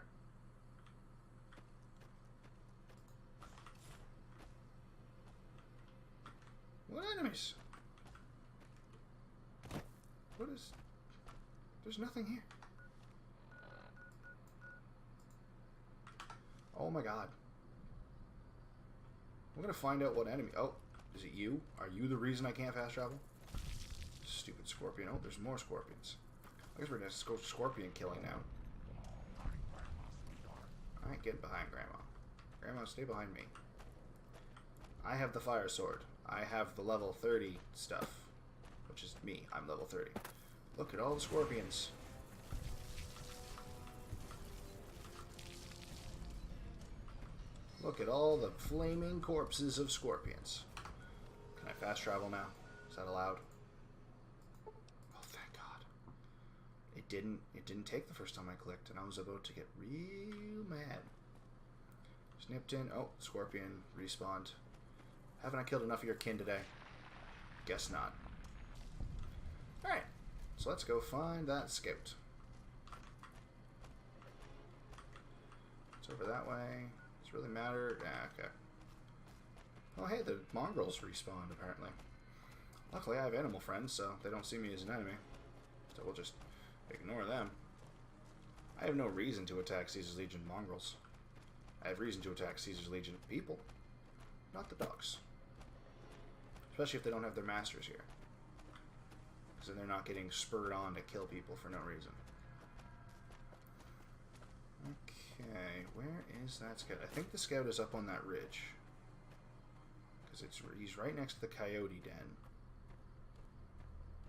What enemies? What is... There's nothing here. Oh my god. We're gonna find out what enemy... Oh, is it you? Are you the reason I can't fast travel? Stupid scorpion. Oh, there's more scorpions. I guess we're gonna go scorpion killing now. Alright, get behind Grandma. Grandma, stay behind me. I have the fire sword. I have the level 30 stuff. Which is me. I'm level 30. Look at all the scorpions. Look at all the flaming corpses of scorpions. Can I fast travel now? Is that allowed? Oh, thank God. It didn't take the first time I clicked, and I was about to get real mad. Snipped in. Oh, scorpion respawned. Haven't I killed enough of your kin today? Guess not. Alright, so let's go find that scout. It's over that way. Does it really matter? Yeah, okay. Oh, hey, the mongrels respawned, apparently. Luckily, I have animal friends, so they don't see me as an enemy. So we'll just ignore them. I have no reason to attack Caesar's Legion mongrels. I have reason to attack Caesar's Legion people, not the dogs. Especially if they don't have their masters here. Because then they're not getting spurred on to kill people for no reason. Okay, where is that scout? I think the scout is up on that ridge. Because he's right next to the coyote den.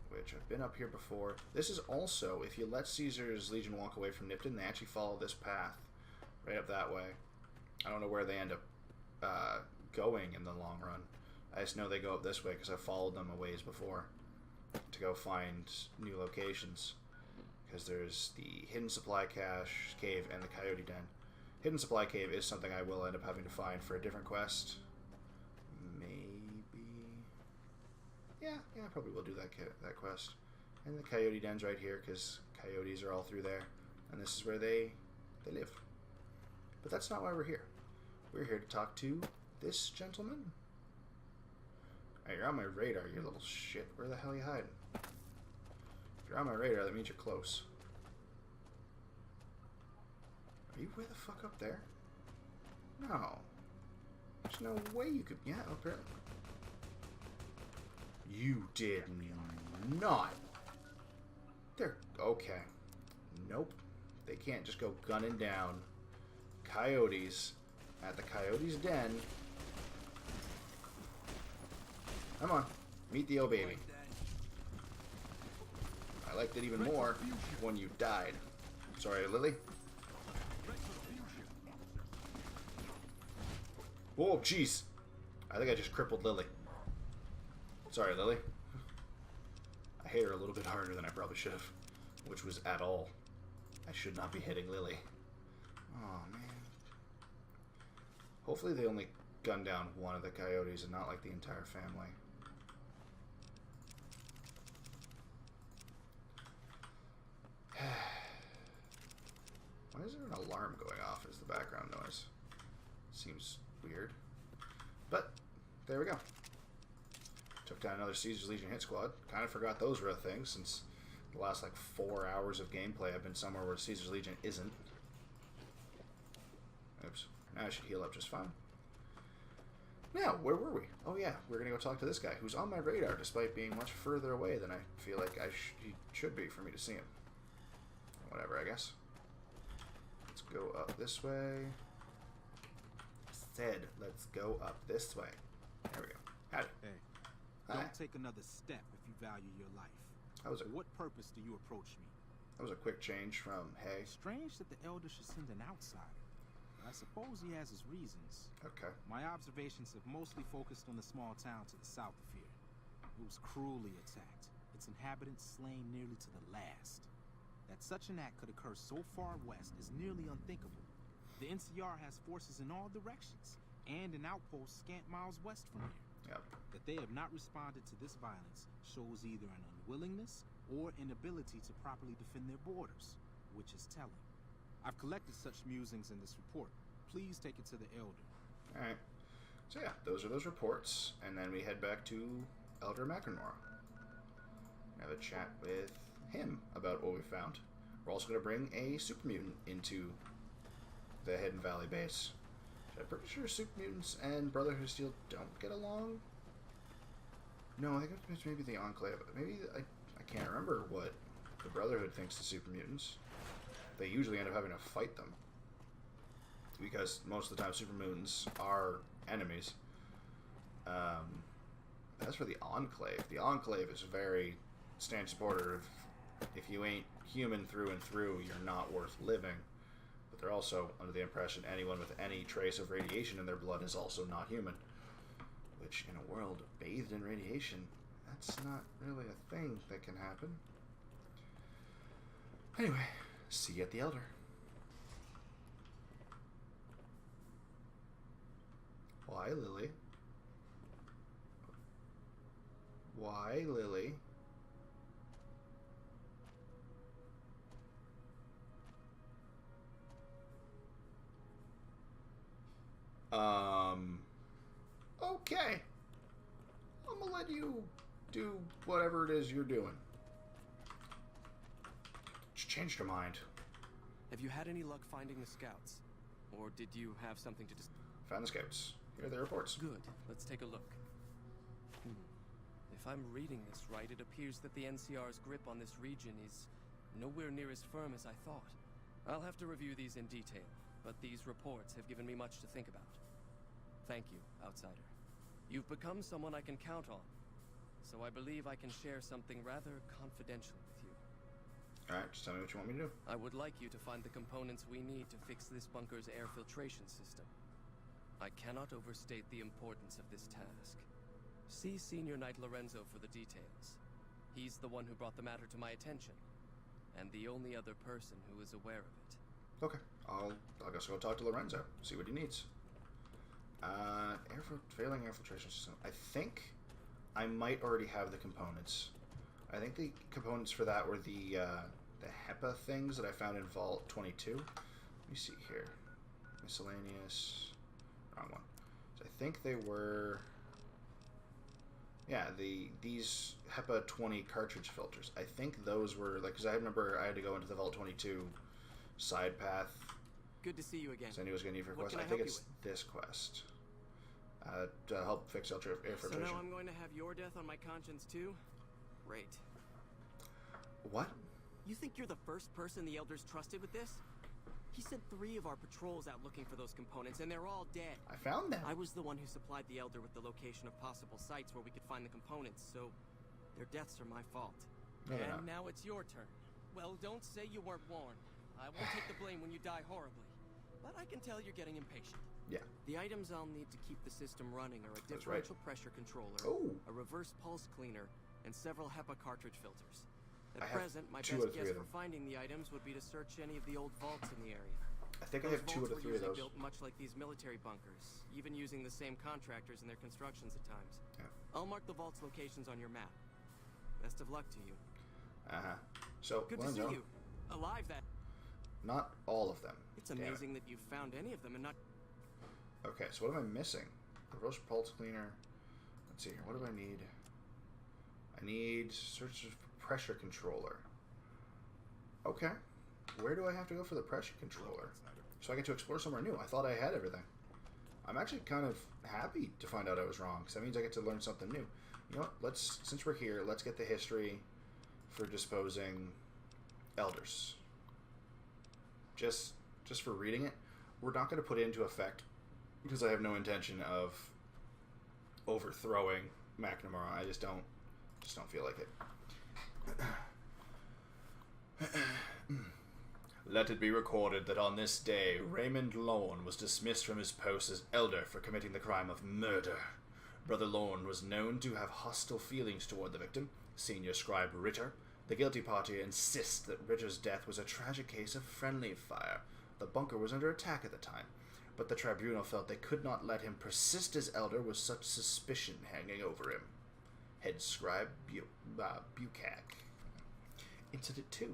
Which I've been up here before. This is also, if you let Caesar's Legion walk away from Nipton, they actually follow this path. Right up that way. I don't know where they end up going in the long run. I just know they go up this way because I've followed them a ways before to go find new locations. Because there's the Hidden Supply Cache Cave and the Coyote Den. Hidden Supply Cave is something I will end up having to find for a different quest. Maybe. Yeah, I probably will do that quest. And the Coyote Den's right here because coyotes are all through there. And this is where they live. But that's not why we're here. We're here to talk to this gentleman. Hey, you're on my radar, you little shit. Where the hell are you hiding? If you're on my radar, that means you're close. Are you way the fuck up there? No. There's no way you could... Yeah, apparently. You did not. They're... Okay. Nope. They can't just go gunning down coyotes at the Coyote's Den. Come on. Meet the old baby. I liked it even more when you died. Sorry, Lily. Whoa, jeez. I think I just crippled Lily. Sorry, Lily. I hit her a little bit harder than I probably should have. Which was at all. I should not be hitting Lily. Oh, man. Hopefully they only gun down one of the coyotes and not like the entire family. Why is there an alarm going off as the background noise? Seems weird. But, there we go. Took down another Caesar's Legion hit squad. Kind of forgot those were a thing since the last like 4 hours of gameplay I've been somewhere where Caesar's Legion isn't. Oops. Now I should heal up just fine. Now, where were we? Oh yeah, we're going to go talk to this guy who's on my radar despite being much further away than I feel like he should be for me to see him. Whatever, I guess. Let's go up this way. Said, let's go up this way. There we go. Howdy. Hey, Hi. don't take another step if you value your life. For what purpose do you approach me? That was a quick change from, hey. Strange that the Elder should send an outsider. I suppose he has his reasons. Okay. My observations have mostly focused on the small town to the south of here. It was cruelly attacked, its inhabitants slain nearly to the last. That such an act could occur so far west is nearly unthinkable. The NCR has forces in all directions, and an outpost scant miles west from here. Yep. That they have not responded to this violence shows either an unwillingness or inability to properly defend their borders, which is telling. I've collected such musings in this report. Please take it to the Elder. Alright. So yeah, those are those reports, and then we head back to Elder McEnroe. Have a chat with him about what we found. We're also going to bring a super mutant into the Hidden Valley base. I'm pretty sure super mutants and Brotherhood of Steel don't get along. No, I think it's maybe the Enclave. Maybe I can't remember what the Brotherhood thinks to super mutants. They usually end up having to fight them because most of the time super mutants are enemies. As for the Enclave is very stanch supporter of if you ain't human through and through, you're not worth living. But they're also under the impression anyone with any trace of radiation in their blood is also not human. Which, in a world bathed in radiation, that's not really a thing that can happen. Anyway, see you at the Elder. Why, Lily? Why, Lily? Okay. I'm gonna let you do whatever it is you're doing. Just changed her mind. Have you had any luck finding the scouts? Or did you have something to Found the scouts. Here are the reports. Good. Let's take a look. If I'm reading this right, it appears that the NCR's grip on this region is nowhere near as firm as I thought. I'll have to review these in detail, but these reports have given me much to think about. Thank you, Outsider. You've become someone I can count on, so I believe I can share something rather confidential with you. Alright, just tell me what you want me to do. I would like you to find the components we need to fix this bunker's air filtration system. I cannot overstate the importance of this task. See Senior Knight Lorenzo for the details. He's the one who brought the matter to my attention, and the only other person who is aware of it. Okay, I'll just go talk to Lorenzo, see what he needs. Failing air filtration system. I think I might already have the components. I think the components for that were the HEPA things that I found in Vault 22. Let me see here. Miscellaneous. Wrong one. So I think they were... Yeah, these HEPA 20 cartridge filters. I think those were, like, because I remember I had to go into the Vault 22 side path. Good to see you again. So I knew it was going to need for a quest. I think it's this quest. To help fix air filtration. So now I'm going to have your death on my conscience too? Great. What? You think you're the first person the Elders trusted with this? He sent 3 of our patrols out looking for those components, and they're all dead. I found them. I was the one who supplied the Elder with the location of possible sites where we could find the components, so their deaths are my fault. No, and now it's your turn. Well, don't say you weren't warned. I won't take the blame when you die horribly. But I can tell you're getting impatient. Yeah. The items I'll need to keep the system running are a differential pressure controller, a reverse pulse cleaner, and several HEPA cartridge filters. At present, my best guess for finding the items would be to search any of the old vaults in the area. I think I have 2 out of 3 of those. Built much like these military bunkers, even using the same contractors in their constructions at times. Yeah. I'll mark the vault's locations on your map. Best of luck to you. So, good to see you. Alive, that. Not all of them. It's amazing that you found any of them and not... Okay, so what am I missing? Reverse pulse cleaner. Let's see here. What do I need? I need search for pressure controller. Okay. Where do I have to go for the pressure controller? So I get to explore somewhere new. I thought I had everything. I'm actually kind of happy to find out I was wrong, because that means I get to learn something new. You know what? Since we're here, let's get the history for disposing elders. Just for reading it, we're not going to put it into effect because I have no intention of overthrowing McNamara. I just don't feel like it. Let it be recorded that on this day, Raymond Lorne was dismissed from his post as elder for committing the crime of murder. Brother Lorne was known to have hostile feelings toward the victim, Senior Scribe Ritter. The guilty party insists that Ritter's death was a tragic case of friendly fire. The bunker was under attack at the time, but the tribunal felt they could not let him persist as elder with such suspicion hanging over him. Head Scribe Bucac. Incident 2.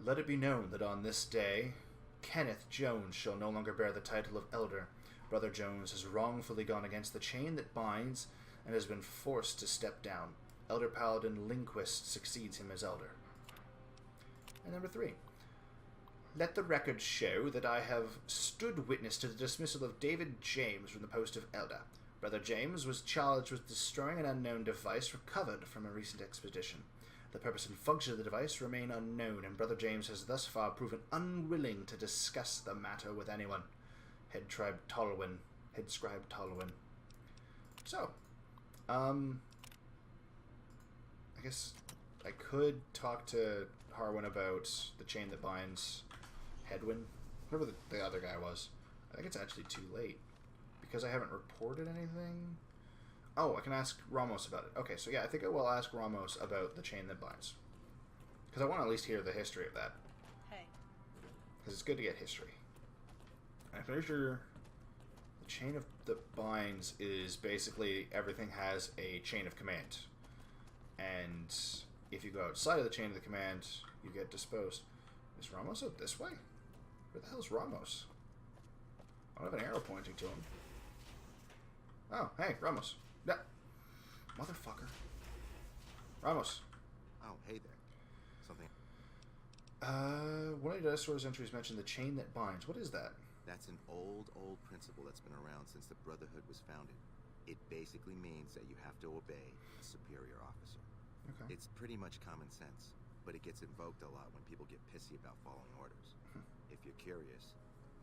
Let it be known that on this day, Kenneth Jones shall no longer bear the title of elder. Brother Jones has wrongfully gone against the chain that binds and has been forced to step down. Elder Paladin Linquist succeeds him as elder. And number 3. Let the record show that I have stood witness to the dismissal of David James from the post of elder. Brother James was charged with destroying an unknown device recovered from a recent expedition. The purpose and function of the device remain unknown, and Brother James has thus far proven unwilling to discuss the matter with anyone. Head Scribe Tolwyn. So, I guess I could talk to Harwin about the chain that binds Hedwyn, whoever the other guy was. I think it's actually too late because I haven't reported anything. Oh, I can ask Ramos about it. Okay, so yeah, I think I will ask Ramos about the chain that binds. Because I want to at least hear the history of that. Hey. Because it's good to get history. I'm pretty sure the chain of that binds is basically everything has a chain of command. And if you go outside of the chain of the command, you get disposed. Is Ramos out this way? Where the hell is Ramos? I don't have an arrow pointing to him. Oh, hey, Ramos. Yeah. Motherfucker. Ramos. Oh, hey there. Something... One of Dinosaur's entries mentioned the chain that binds. What is that? That's an old principle that's been around since the Brotherhood was founded. It basically means that you have to obey a superior officer. Okay. It's pretty much common sense, but it gets invoked a lot when people get pissy about following orders. If you're curious,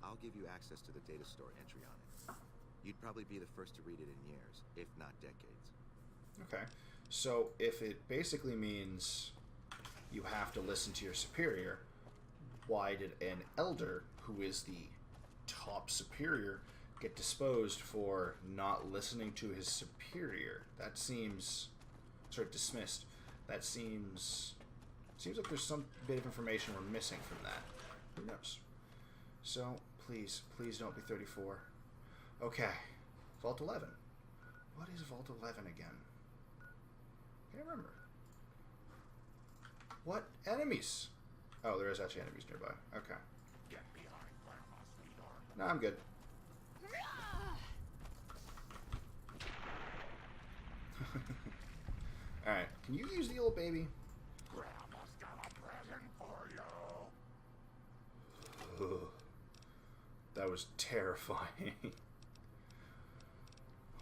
I'll give you access to the data store entry on it. You'd probably be the first to read it in years, if not decades. Okay. So if it basically means you have to listen to your superior, why did an elder, who is the top superior, get disposed for not listening to his superior? That seems... Sorry, dismissed. That seems like there's some bit of information we're missing from that. Who knows? So, please don't be 34. Okay. Vault 11. What is Vault 11 again? Can't remember. What enemies? Oh, there is actually enemies nearby. Okay. Get behind Grandma, sweetheart. No, I'm good. Alright, can you use the old baby? Grandma's got a present for you. Ugh. That was terrifying.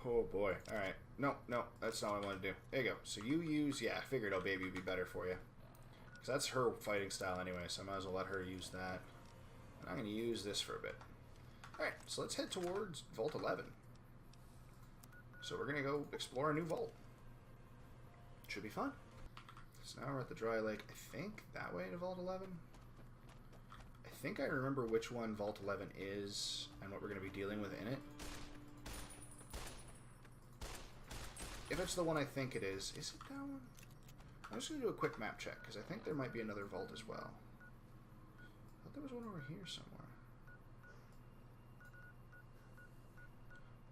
Oh boy. Alright. No, that's not what I want to do. There you go. So you use... Yeah, I figured old baby would be better for you. Because that's her fighting style anyway, so I might as well let her use that. And I'm going to use this for a bit. Alright, so let's head towards Vault 11. So we're going to go explore a new vault. Should be fun. So now we're at the Dry Lake. I think that way to Vault 11. I think I remember which one Vault 11 is and what we're going to be dealing with in it. If it's the one I think it is it that one? I'm just going to do a quick map check because I think there might be another vault as well. I thought there was one over here somewhere.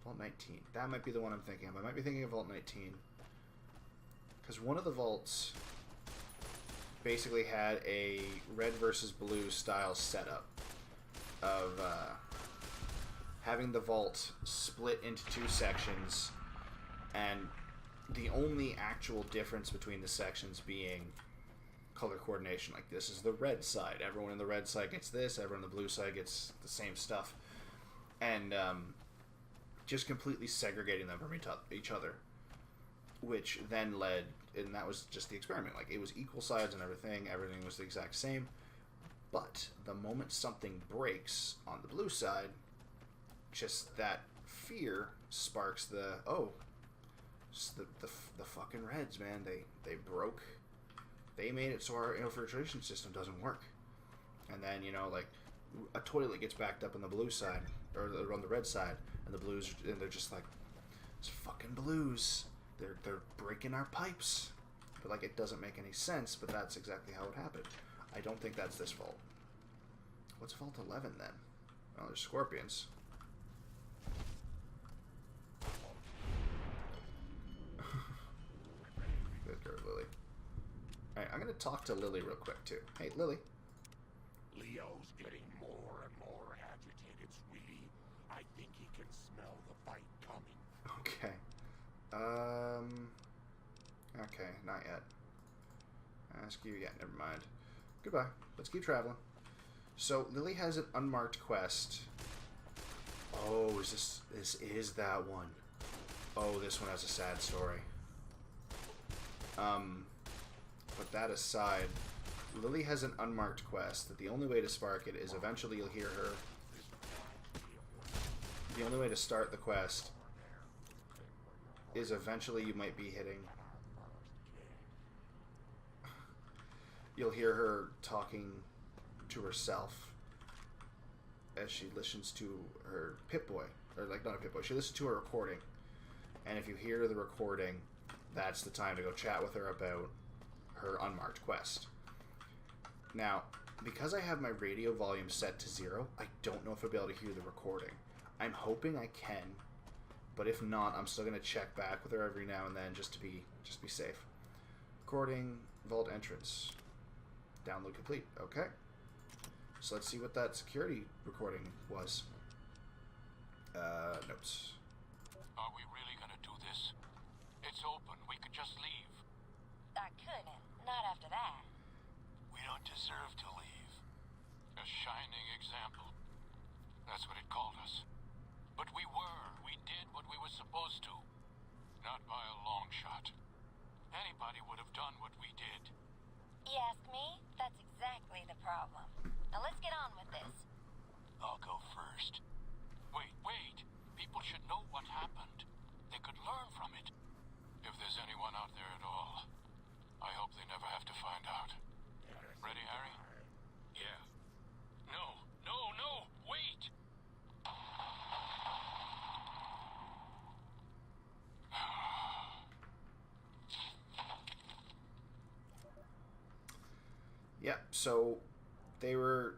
Vault 19. That might be the one I'm thinking of. I might be thinking of Vault 19. Because one of the vaults basically had a red versus blue style setup of having the vault split into two sections, and the only actual difference between the sections being color coordination. Like, this is the red side. Everyone in the red side gets this. Everyone in the blue side gets the same stuff. And just completely segregating them from each other. Which then led, and that was just the experiment. Like, it was equal sides and everything. Everything was the exact same. But the moment something breaks on the blue side, just that fear sparks the, oh, the fucking Reds, man. They broke. They made it so our infiltration system doesn't work. And then, you know, like, a toilet gets backed up on the blue side, or on the red side, and the blues, and they're just like, it's fucking blues. They're breaking our pipes. But, like, it doesn't make any sense, but that's exactly how it happened. I don't think that's this vault. What's Vault 11, then? Oh, there's scorpions. Good girl, Lily. Alright, I'm going to talk to Lily real quick, too. Hey, Lily. Leo's getting more and more agitated, sweetie. I think he can smell the fight coming. Okay. Okay, not yet. Ask you yet, never mind. Goodbye. Let's keep traveling. So, Lily has an unmarked quest. Oh, this is that one. Oh, this one has a sad story. But that aside, Lily has an unmarked quest that the only way to spark it is eventually you'll hear her. The only way to start the quest is eventually you might be hitting. You'll hear her talking to herself as she listens to her Pip-Boy. Or, like, not a Pip-Boy. She listens to her recording. And if you hear the recording, that's the time to go chat with her about her unmarked quest. Now, because I have my radio volume set to 0, I don't know if I'll be able to hear the recording. I'm hoping I can, but if not, I'm still going to check back with her every now and then just to be safe. Recording, vault entrance. Download complete. Okay. So let's see what that security recording was. Notes. Are we really gonna do this? It's open. We could just leave. I couldn't. Not after that. We don't deserve to leave. A shining example. That's what it called us. But we were. We did what we were supposed to. Not by a long shot. Anybody would have done what we did. You ask me? That's exactly the problem. Now let's get on with this. I'll go first. Wait. People should know what happened. They could learn from it. If there's anyone out there at all, I hope they never have to find out. Ready, Harry? Yeah. No, wait! Yeah, so they were...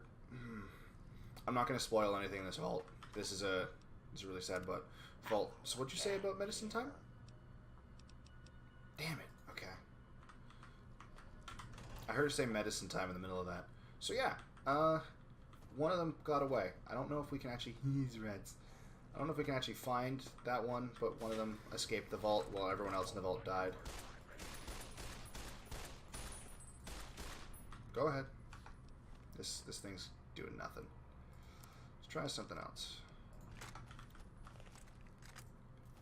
I'm not going to spoil anything in this vault. This is really sad, but vault. So what'd you say about medicine time? Damn it. Okay. I heard her say medicine time in the middle of that. So yeah, one of them got away. I don't know if we can actually... These reds. I don't know if we can actually find that one, but one of them escaped the vault while everyone else in the vault died. Go ahead. This thing's doing nothing. Let's try something else.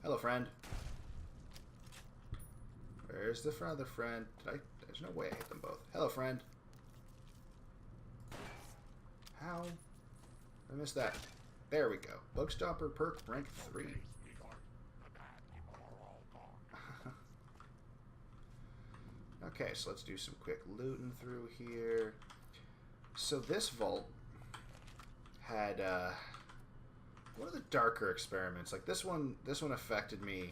Hello, friend. Where's the other friend? There's no way I hit them both. Hello, friend. How? I missed that. There we go. Bug Stopper perk rank 3. Okay, so let's do some quick looting through here. So this vault had one of the darker experiments. Like this one affected me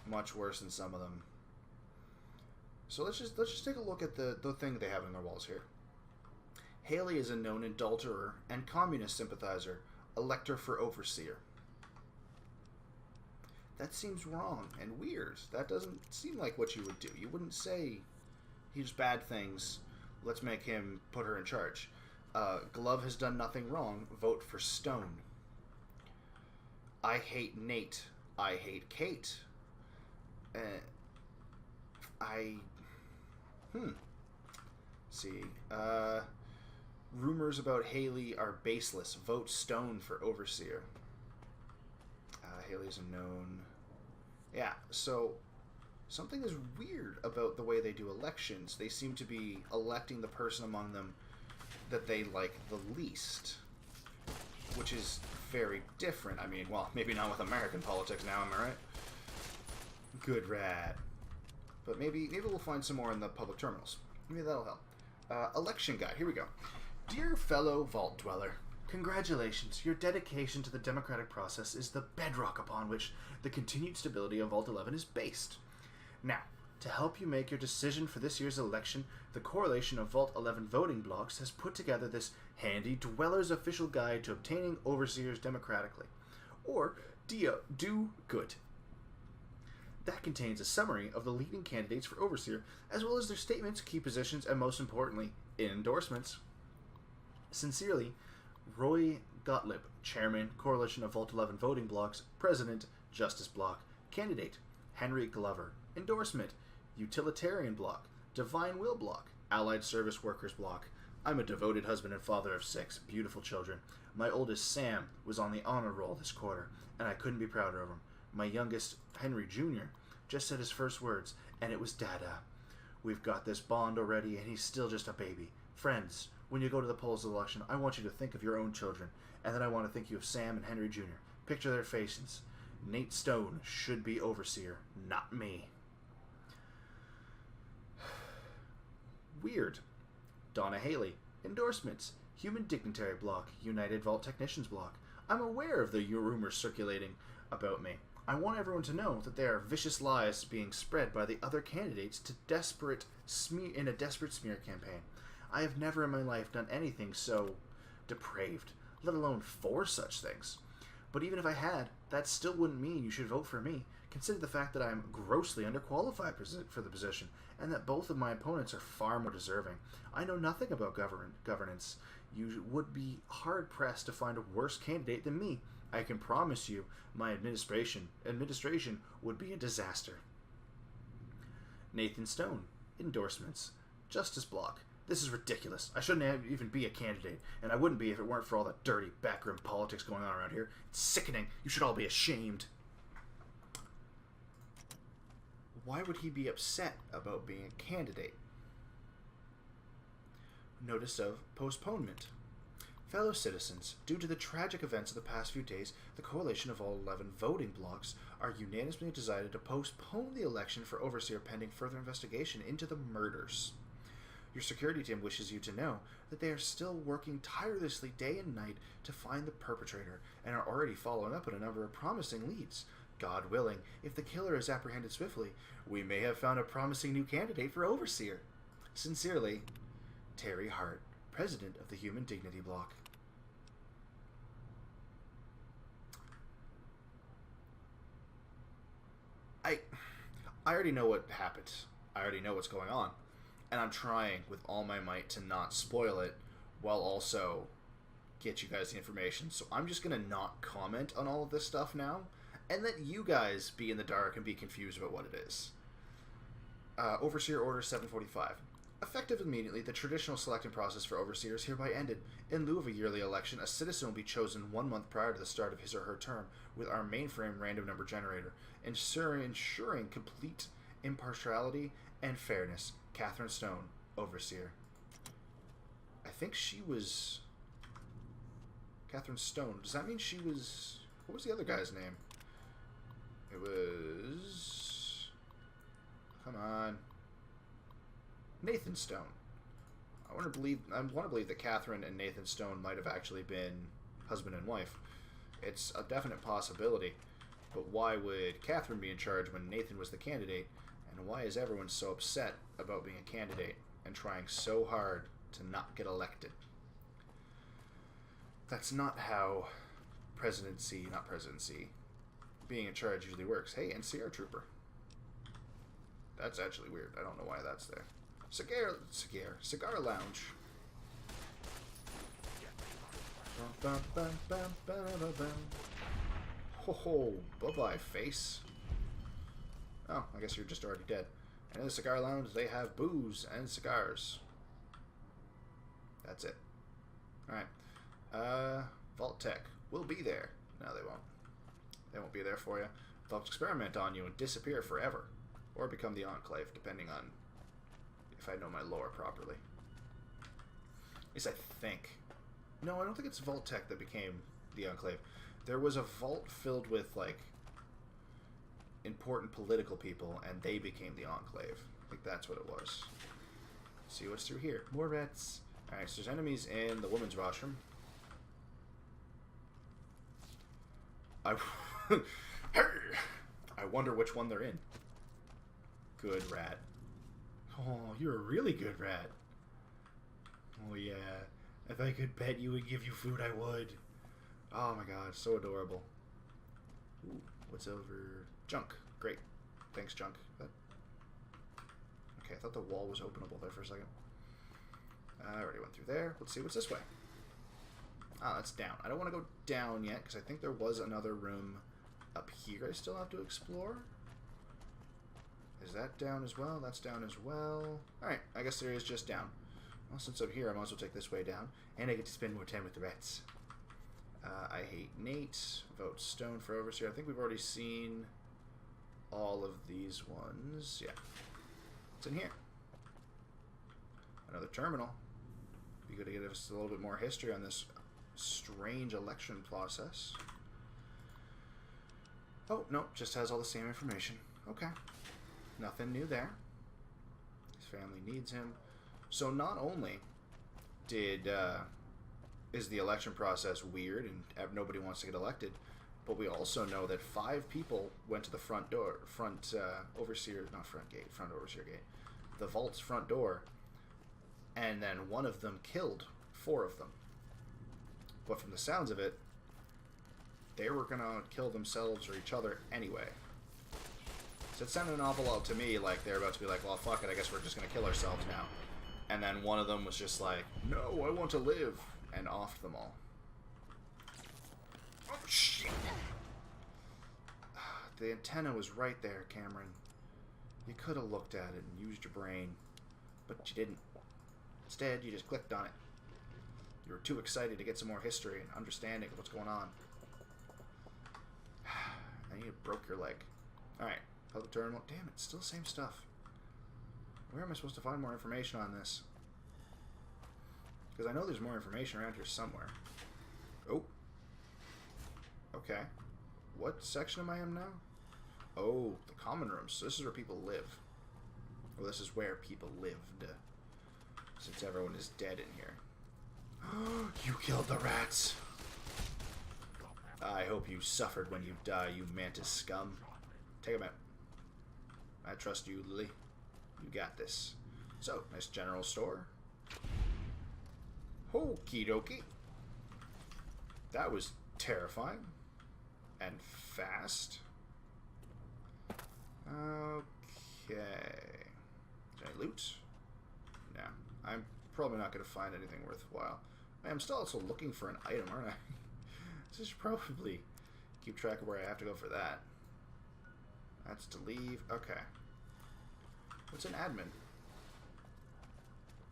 much worse than some of them. So let's just take a look at the thing they have on their walls here. Haley is a known adulterer and communist sympathizer, elector for overseer. That seems wrong and weird. That doesn't seem like what you would do. You wouldn't say he's bad things, let's make him put her in charge. Glove has done nothing wrong, vote for Stone. I hate Nate. I hate Kate. See. Rumors about Haley are baseless. Vote Stone for overseer. Haley's a known... Yeah, so something is weird about the way they do elections. They seem to be electing the person among them that they like the least, which is very different. I mean, well, maybe not with American politics now, am I right? Good rat. But maybe we'll find some more in the public terminals. Maybe that'll help. Election guide. Here we go. Dear fellow Vault Dweller, congratulations. Your dedication to the democratic process is the bedrock upon which the continued stability of Vault 11 is based. Now, to help you make your decision for this year's election, the Correlation of Vault 11 voting blocks has put together this handy Dweller's official guide to obtaining overseers democratically. Or do good. That contains a summary of the leading candidates for overseer, as well as their statements, key positions, and most importantly, endorsements. Sincerely, Roy Gottlieb, Chairman, Coalition of Vault 11 Voting Blocks, President, Justice Block, Candidate, Henry Glover, Endorsement, Utilitarian Block, Divine Will Block, Allied Service Workers Block. I'm a devoted husband and father of 6 beautiful children. My oldest, Sam, was on the honor roll this quarter, and I couldn't be prouder of him. My youngest, Henry Jr., just said his first words, and it was Dada. We've got this bond already, and he's still just a baby. Friends, when you go to the polls election, I want you to think of your own children, and then I want to think you of Sam and Henry Jr. Picture their faces. Nate Stone should be overseer, not me. Weird. Donna Haley. Endorsements. Human Dignitary Block. United Vault Technicians Block. I'm aware of the rumors circulating about me. I want everyone to know that there are vicious lies being spread by the other candidates in a desperate smear campaign. I have never in my life done anything so depraved, let alone 4 such things. But even if I had, that still wouldn't mean you should vote for me. Consider the fact that I am grossly underqualified for the position, and that both of my opponents are far more deserving. I know nothing about governance. You would be hard-pressed to find a worse candidate than me, I can promise you my administration would be a disaster. Nathan Stone. Endorsements. Justice Block. This is ridiculous. I shouldn't even be a candidate, and I wouldn't be if it weren't for all that dirty backroom politics going on around here. It's sickening. You should all be ashamed. Why would he be upset about being a candidate? Notice of postponement. Fellow citizens, due to the tragic events of the past few days, the coalition of all 11 voting blocks are unanimously decided to postpone the election for Overseer pending further investigation into the murders. Your security team wishes you to know that they are still working tirelessly day and night to find the perpetrator and are already following up on a number of promising leads. God willing, if the killer is apprehended swiftly, we may have found a promising new candidate for Overseer. Sincerely, Terry Hart, President of the Human Dignity Block. I already know what happened. I already know what's going on. And I'm trying with all my might to not spoil it while also get you guys the information. So I'm just going to not comment on all of this stuff now and let you guys be in the dark and be confused about what it is. Overseer Order 745. Effective immediately, the traditional selecting process for Overseers hereby ended. In lieu of a yearly election, a citizen will be chosen 1 month prior to the start of his or her term with our mainframe random number generator, ensuring complete impartiality and fairness. Catherine Stone, Overseer. I think she was... Catherine Stone. Does that mean she was... What was the other guy's name? It was... Come on. Nathan Stone. I want to believe that Catherine and Nathan Stone might have actually been husband and wife. It's a definite possibility. But why would Catherine be in charge when Nathan was the candidate? And why is everyone so upset about being a candidate and trying so hard to not get elected? That's not how being in charge usually works. Hey, NCR Trooper. That's actually weird. I don't know why that's there. Cigar Lounge. Ho ho, bye-bye, face. Oh, I guess you're just already dead. And in the Cigar Lounge, they have booze and cigars. That's it. Alright. Vault Tech will be there. No, they won't. They won't be there for you. They'll experiment on you and disappear forever. Or become the Enclave, depending on if I know my lore properly. At least I think. No, I don't think it's Vault Tech that became the Enclave. There was a vault filled with, like, important political people, and they became the Enclave. I think that's what it was. Let's see what's through here. More rats. Alright, so there's enemies in the women's washroom. I wonder which one they're in. Good rat. Oh, you're a really good rat. Oh yeah. If I could pet you and give you food, I would. Oh my god, so adorable. Ooh, what's over? Junk. Great. Thanks, Junk. Okay, I thought the wall was openable there for a second. I already went through there. Let's see what's this way. Ah, that's down. I don't want to go down yet, because I think there was another room up here I still have to explore. Is that down as well? That's down as well. Alright, I guess there is just down. Well, since I'm here, I might as well take this way down. And I get to spend more time with the rats. I hate Nate. Vote Stone for Overseer. I think we've already seen all of these ones. Yeah. It's in here. Another terminal. Be good to get us a little bit more history on this strange election process. Oh, no. Just has all the same information. Okay. Nothing new there. His family needs him. So not only is the election process weird and nobody wants to get elected, but we also know that 5 people went to the front overseer gate, the vault's front door, and then one of them killed 4 of them. But from the sounds of it, they were gonna kill themselves or each other anyway. So it sounded an awful lot to me like they're about to be like, well, fuck it, I guess we're just gonna kill ourselves now. And then one of them was just like, no, I want to live, and offed them all. Oh, shit! The antenna was right there, Cameron. You could have looked at it and used your brain, but you didn't. Instead, you just clicked on it. You were too excited to get some more history and understanding of what's going on. And you broke your leg. Alright, public terminal. Damn it, still the same stuff. Where am I supposed to find more information on this? Because I know there's more information around here somewhere. Oh. Okay. What section am I in now? Oh, the common rooms. So this is where people live. Well, this is where people lived. Since everyone is dead in here. You killed the rats! I hope you suffered when you die, you mantis scum. Take them out. I trust you, Lily. You got this. So, nice general store. Okie dokie. That was terrifying. And fast. Okay. Is there any loot? No. I'm probably not going to find anything worthwhile. I'm still also looking for an item, aren't I? So I should probably keep track of where I have to go for that. That's to leave. Okay. What's an admin?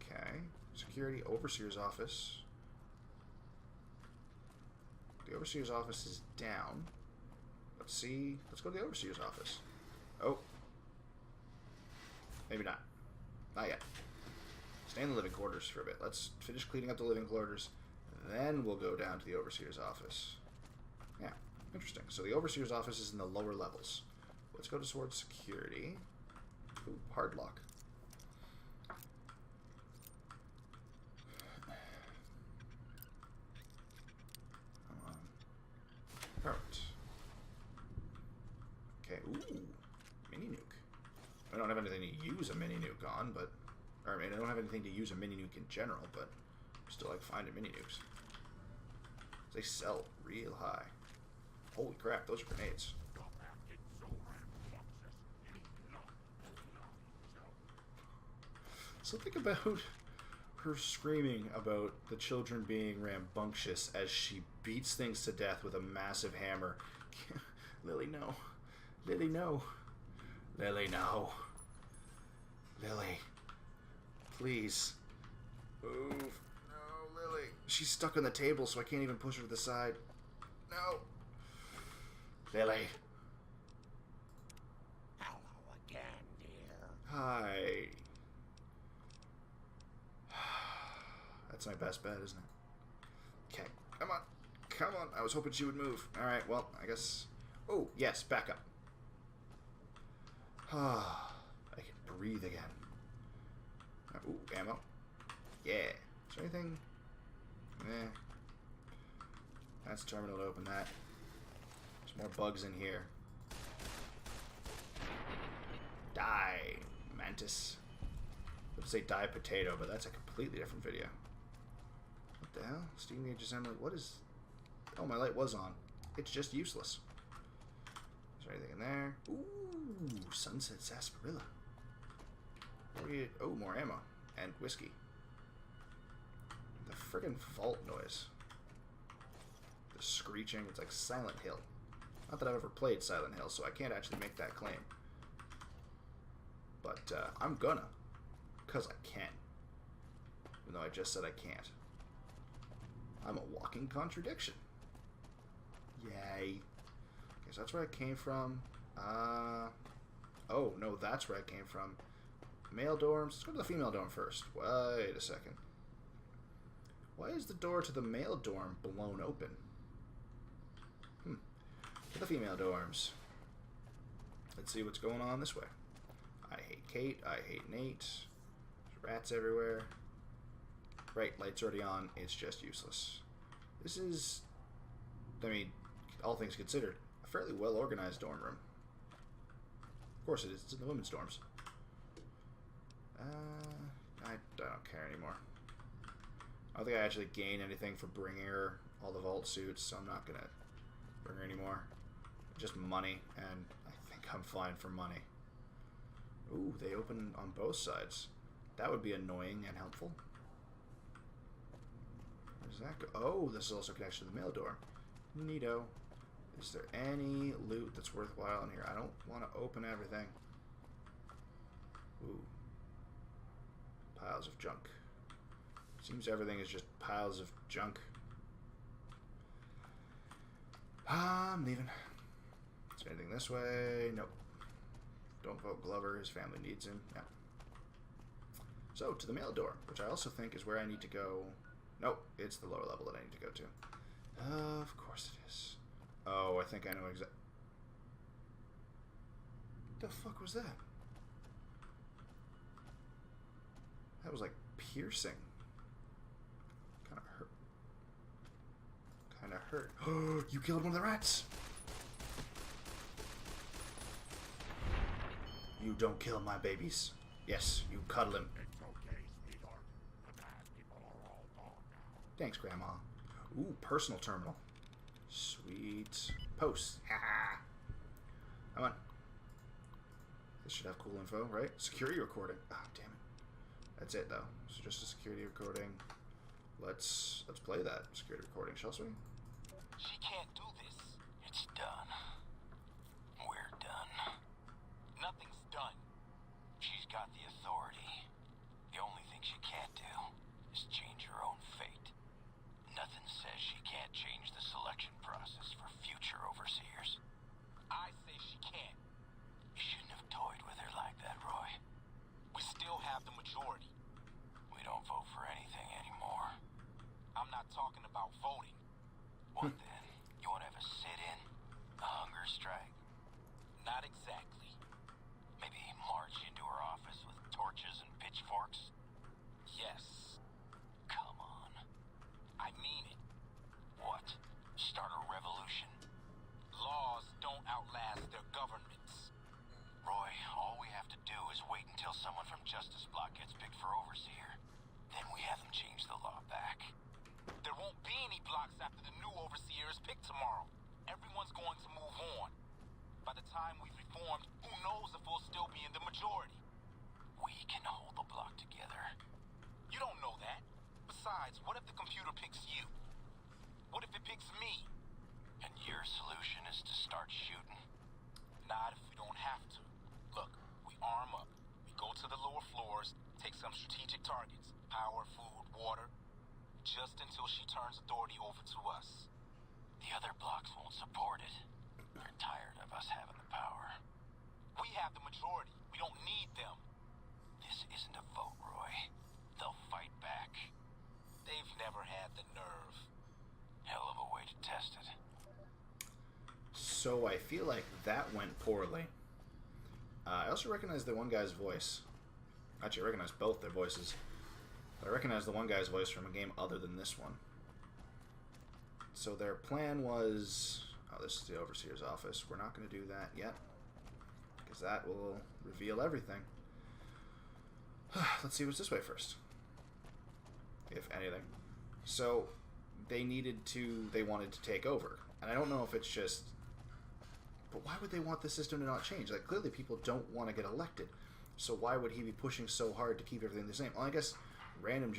Okay. Security Overseer's office. The Overseer's office is down. Let's see. Let's go to the Overseer's office. Oh. Maybe not. Not yet. Stay in the living quarters for a bit. Let's finish cleaning up the living quarters. Then we'll go down to the Overseer's office. Yeah. Interesting. So the Overseer's office is in the lower levels. Let's go towards security. Ooh, hard lock. Come on. Perfect. Okay, ooh. Mini nuke. I don't have anything to use a mini nuke on, but... Or, I mean, I don't have anything to use a mini nuke in general, but... I still like finding mini nukes. They sell real high. Holy crap, those are grenades. So think about her screaming about the children being rambunctious as she beats things to death with a massive hammer. Lily, no. Lily, no. Lily, no. Lily. Please. Move. No, Lily. She's stuck on the table, so I can't even push her to the side. No. Lily. Hello again, dear. Hi. That's my best bet, isn't it? Okay. Come on. Come on. I was hoping she would move. Alright, well, I guess... Oh, yes, back up. I can breathe again. Ooh, ammo. Yeah. Is there anything? Eh. That's the terminal to open that. There's more bugs in here. Die, mantis. I would say die potato, but that's a completely different video. What the hell? Steam Age Assembly. What is... Oh, my light was on. It's just useless. Is there anything in there? Ooh, Sunset Sarsaparilla. Oh, more ammo. And whiskey. The friggin' vault noise. The screeching. It's like Silent Hill. Not that I've ever played Silent Hill, so I can't actually make that claim. But I'm gonna. Because I can. Even though I just said I can't. I'm a walking contradiction. Yay. Okay, so that's where I came from. Oh, no, that's where I came from. Male dorms. Let's go to the female dorm first. Wait a second. Why is the door to the male dorm blown open? To the female dorms. Let's see what's going on this way. I hate Kate. I hate Nate. There's rats everywhere. Right, light's already on. It's just useless. This is, I mean, all things considered, a fairly well-organized dorm room. Of course it is. It's in the women's dorms. I don't care anymore. I don't think I actually gain anything for bringing her all the vault suits, so I'm not going to bring her anymore. Just money, and I think I'm fine for money. Ooh, they open on both sides. That would be annoying and helpful. Where does that go? Oh, this is also connected to the mail door. Neato. Is there any loot that's worthwhile in here? I don't want to open everything. Ooh. Piles of junk. Seems everything is just piles of junk. I'm leaving. Is there anything this way? Nope. Don't vote Glover. His family needs him. Yeah. So, to the mail door, which I also think is where I need to go. Nope, it's the lower level that I need to go to. Of course it is. Oh, I think I know exactly. What the fuck was that? That was like piercing. Kind of hurt. Kind of hurt. Oh, you killed one of the rats! You don't kill my babies. Yes, you cuddle him. It's okay, sweetheart. The bad people are all gone now. Thanks, Grandma. Ooh, personal terminal. Sweet. Post. Ha! Come on. This should have cool info, right? Security recording. Ah, damn it. That's it, though. So just a security recording. Let's play that security recording, shall we? She can't do this. It's done. We're done. Nothing's done. She's got the authority. The only thing she can't do is change her own fate. Nothing says she can't change the selection process for future overseers. I say she can't. You shouldn't have toyed with her like that, Roy. We still have the majority. We don't vote for anything anymore. I'm not talking about voting. What then? You want to have a sit-in? A hunger strike? Not exactly. Maybe march into her office with torches and pitchforks? Yes. Come on. I mean it. What? Start a revolution? Laws don't outlast their governments. Roy, all we have to do is wait until someone from Justice Block gets picked for overseer. Then we have them change the law back. There won't be any blocks after the new overseer is picked tomorrow. Everyone's going to move on. By the time we've reformed, who knows if we'll still be in the majority? We can hold the block together. You don't know that. Besides, what if the computer picks you? What if it picks me? And your solution is to start shooting? Not if we don't have to. Look, we arm up. We go to the lower floors, take some strategic targets. Power, food, water. Just until she turns authority over to us. The other blocks won't support it. They're tired of us having the power. We have the majority. We don't need them. This isn't a vote, Roy. They'll fight back. They've never had the nerve. Hell of a way to test it. So I feel like that went poorly. I also recognize the one guy's voice. Actually, I recognize both their voices. But I recognize the one guy's voice from a game other than this one. So their plan was... Oh, this is the Overseer's office. We're not going to do that yet. Because that will reveal everything. Let's see what's this way first. If anything. So, they wanted to take over. And I don't know if it's just... But why would they want the system to not change? Like, clearly people don't want to get elected. So why would he be pushing so hard to keep everything the same? Well, I guess random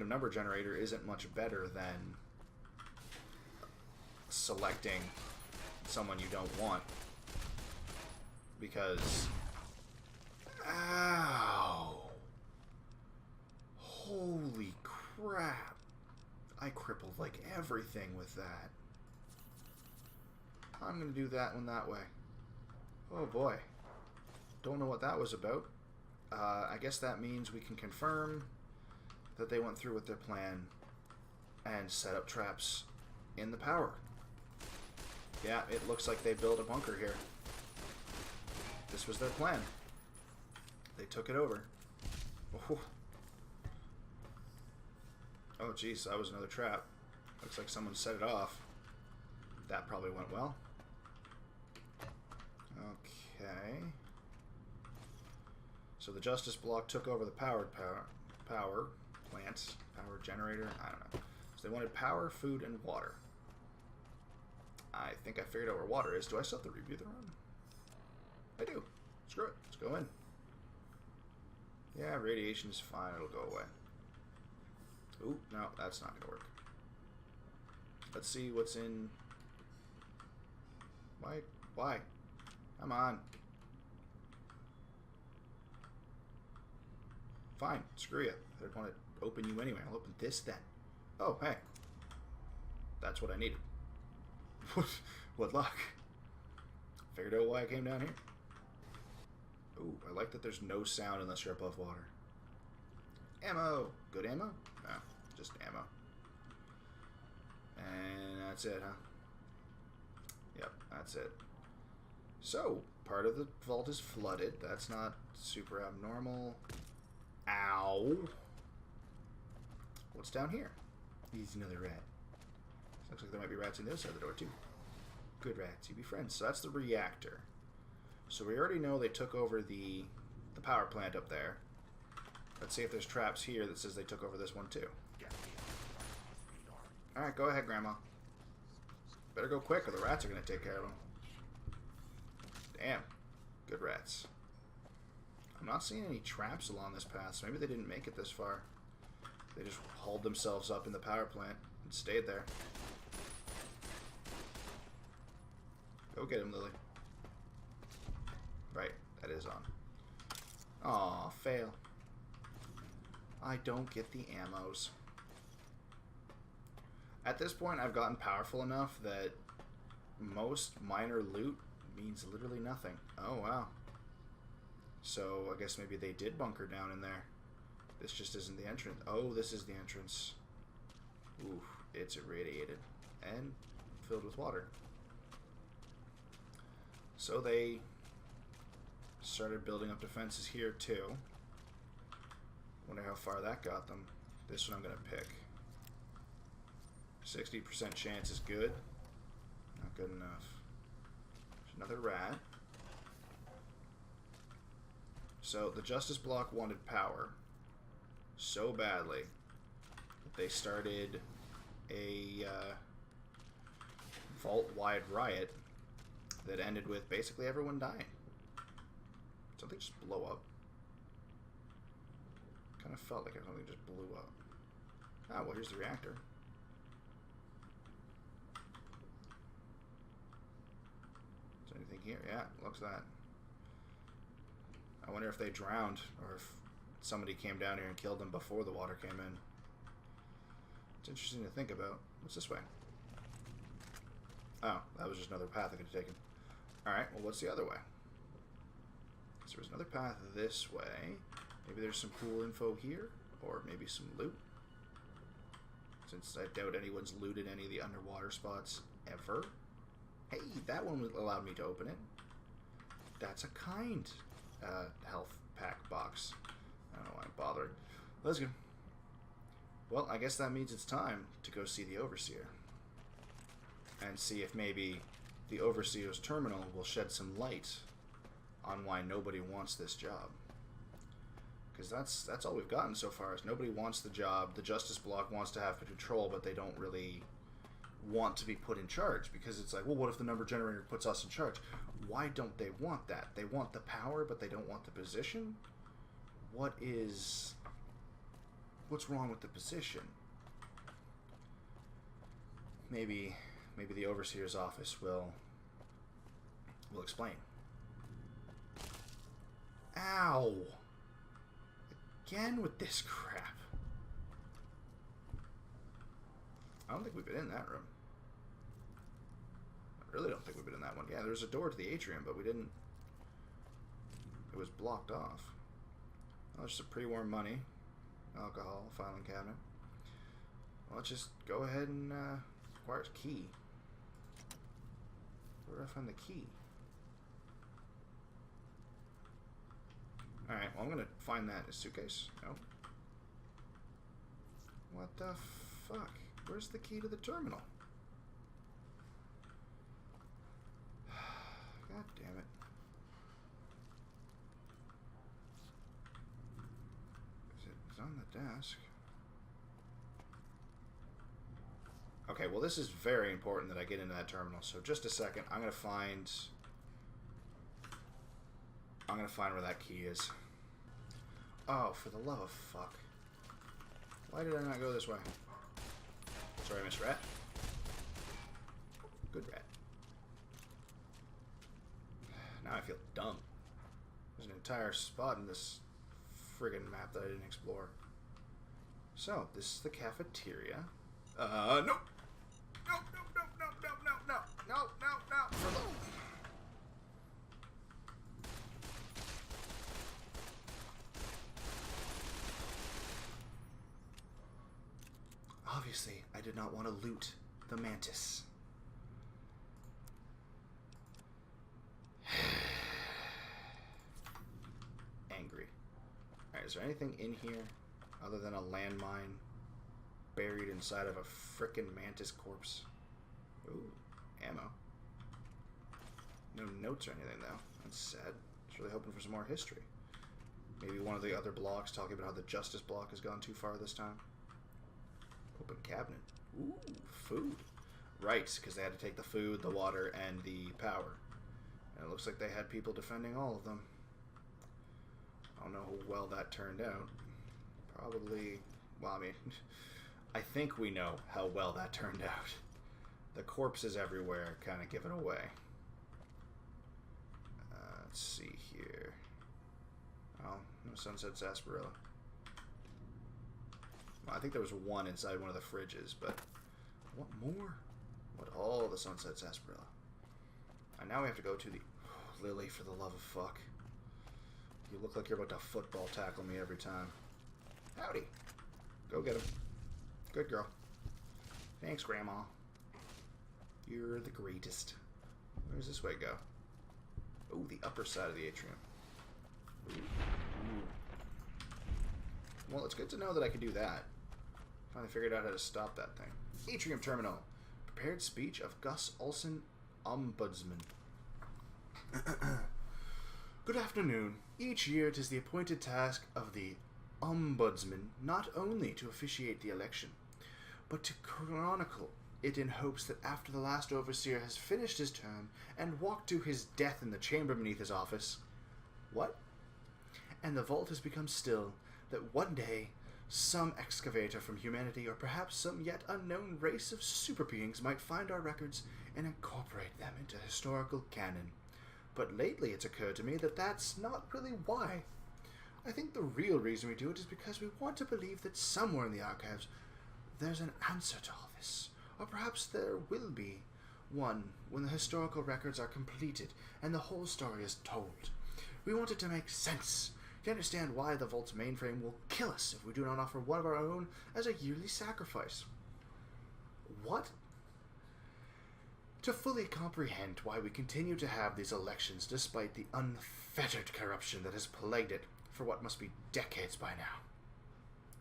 number generator isn't much better than selecting someone you don't want. Because... Ow! Holy crap! I crippled like everything with that. I'm gonna do that one that way. Oh boy. Don't know what that was about. I guess that means we can confirm that they went through with their plan and set up traps in the power. Yeah, it looks like they built a bunker here. This was their plan. They took it over. Oh, oh geez, that was another trap. Looks like someone set it off. That probably went well. Okay. So the Justice Block took over the power plant, power generator, I don't know. So they wanted power, food, and water. I think I figured out where water is. Do I still have the rebuther on? I do. Screw it. Let's go in. Yeah, radiation is fine. It'll go away. Ooh, no, that's not going to work. Let's see what's in... Why? Why? Come on. Fine, screw you. I don't want to open you anyway. I'll open this then. Oh, hey. That's what I needed. What luck. Figured out why I came down here. Ooh, I like that there's no sound unless you're above water. Ammo! Good ammo? No, just ammo. And that's it, huh? Yep, that's it. So, part of the vault is flooded. That's not super abnormal. Ow! What's down here? He's another rat. Looks like there might be rats in the other side of the door, too. Good rats, you be friends. So that's the reactor. So we already know they took over the power plant up there. Let's see if there's traps here that says they took over this one, too. Alright, go ahead, Grandma. Better go quick or the rats are going to take care of them. Damn. Good rats. I'm not seeing any traps along this path, so maybe they didn't make it this far. They just hauled themselves up in the power plant and stayed there. Go get him, Lily. Right, that is on. Aw, fail. I don't get the ammos. At this point, I've gotten powerful enough that most minor loot means literally nothing. Oh, wow. So, I guess maybe they did bunker down in there. This just isn't the entrance. Oh, this is the entrance. Oof, it's irradiated. And filled with water. So they started building up defenses here, too. Wonder how far that got them. This one I'm going to pick. 60% chance is good. Not good enough. There's another rat. So the Justice Block wanted power so badly that they started a vault-wide riot that ended with basically everyone dying. Something just blow up. Kind of felt like something just blew up. Ah, well, here's the reactor. Is there anything here? Yeah, looks that. I wonder if they drowned or if somebody came down here and killed them before the water came in. It's interesting to think about. What's this way? Oh, that was just another path I could have taken. Alright, well, what's the other way? So there's another path this way. Maybe there's some cool info here, or maybe some loot. Since I doubt anyone's looted any of the underwater spots ever. Hey, that one allowed me to open it. That's a kind health pack box. I don't know why I'm bothering. Let's go. Well, I guess that means it's time to go see the Overseer. And see if maybe the Overseer's terminal will shed some light on why nobody wants this job. Because that's all we've gotten so far is nobody wants the job. The Justice Block wants to have control, but they don't really want to be put in charge. Because it's like, well, what if the number generator puts us in charge? Why don't they want that? They want the power, but they don't want the position? What's wrong with the position? Maybe the Overseer's office will explain. Ow! Again with this crap. I don't think we've been in that room. I really don't think we've been in that one. Yeah, there's a door to the atrium, but we didn't... It was blocked off. Oh, it's just a pre-warm money. Alcohol, filing cabinet. Well, let's just go ahead and requires key. Where do I find the key? Alright, well, I'm gonna find that in a suitcase. No. What the fuck? Where's the key to the terminal? God damn it. It's on the desk. Okay, well, this is very important that I get into that terminal. So just a second. I'm gonna find where that key is. Oh, for the love of fuck. Why did I not go this way? Sorry, Miss Rat. Good rat. Now I feel dumb. There's an entire spot in this friggin' map that I didn't explore. So, this is the cafeteria. No! No, no, no, no, no, no, no, no, no, no, for the... Obviously, I did not want to loot the mantis. Angry. Alright, is there anything in here other than a landmine buried inside of a frickin' mantis corpse? Ooh, ammo. No notes or anything, though. That's sad. I was really hoping for some more history. Maybe one of the other blocks talking about how the Justice block has gone too far this time. Open cabinet. Ooh, food. Right, because they had to take the food, the water, and the power. And it looks like they had people defending all of them. I don't know how well that turned out. Probably... Well, I mean... I think we know how well that turned out. The corpses everywhere kind of give it away. Let's see here. Oh, no Sunset Sarsaparilla. Well, I think there was one inside one of the fridges, but... What more? What all the Sunset Sarsaparilla? And now we have to go to the... Lily, for the love of fuck. You look like you're about to football tackle me every time. Howdy. Go get him. Good girl. Thanks, Grandma. You're the greatest. Where does this way go? Oh, the upper side of the atrium. Ooh. Ooh. Well, it's good to know that I can do that. Finally figured out how to stop that thing. Atrium Terminal. Prepared speech of Gus Olsen, Ombudsman. Good afternoon. Each year it is the appointed task of the Ombudsman not only to officiate the election, but to chronicle it in hopes that after the last overseer has finished his term and walked to his death in the chamber beneath his office, what? And the vault has become still, that one day some excavator from humanity or perhaps some yet unknown race of super beings might find our records and incorporate them into historical canon. But lately it's occurred to me that that's not really why. I think the real reason we do it is because we want to believe that somewhere in the archives there's an answer to all this. Or perhaps there will be one when the historical records are completed and the whole story is told. We want it to make sense, to understand why the Vault's mainframe will kill us if we do not offer one of our own as a yearly sacrifice. What? To fully comprehend why we continue to have these elections despite the unfettered corruption that has plagued it for what must be decades by now.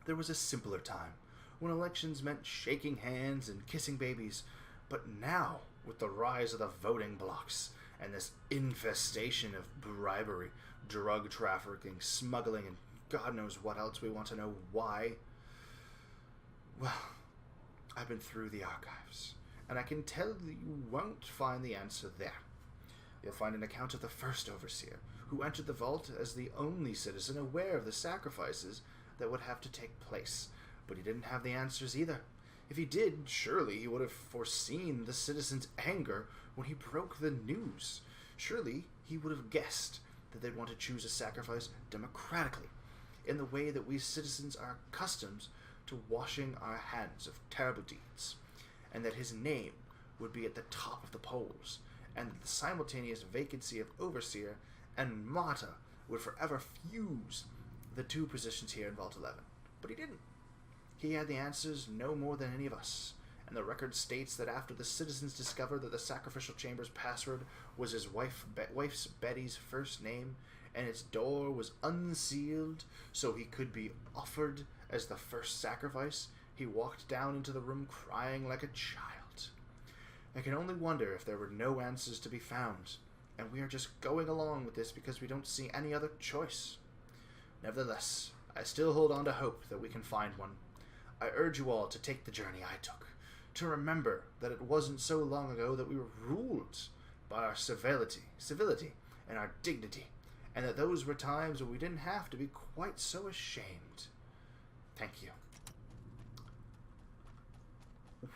There was a simpler time, when elections meant shaking hands and kissing babies, but now, with the rise of the voting blocs and this infestation of bribery, drug trafficking, smuggling, and God knows what else we want to know why, well, I've been through the archives, and I can tell that you won't find the answer there. You'll find an account of the first overseer, who entered the vault as the only citizen aware of the sacrifices that would have to take place. But he didn't have the answers either. If he did, surely he would have foreseen the citizens' anger when he broke the news. Surely he would have guessed that they'd want to choose a sacrifice democratically, in the way that we citizens are accustomed to washing our hands of terrible deeds, and that his name would be at the top of the polls, and that the simultaneous vacancy of overseer and martyr would forever fuse the two positions here in Vault 11. But he didn't. He had the answers no more than any of us, and the record states that after the citizens discovered that the sacrificial chamber's password was his wife's Betty's first name, and its door was unsealed so he could be offered as the first sacrifice, he walked down into the room crying like a child. I can only wonder if there were no answers to be found, and we are just going along with this because we don't see any other choice. Nevertheless, I still hold on to hope that we can find one. I urge you all to take the journey I took, to remember that it wasn't so long ago that we were ruled by our civility, and our dignity, and that those were times when we didn't have to be quite so ashamed. Thank you.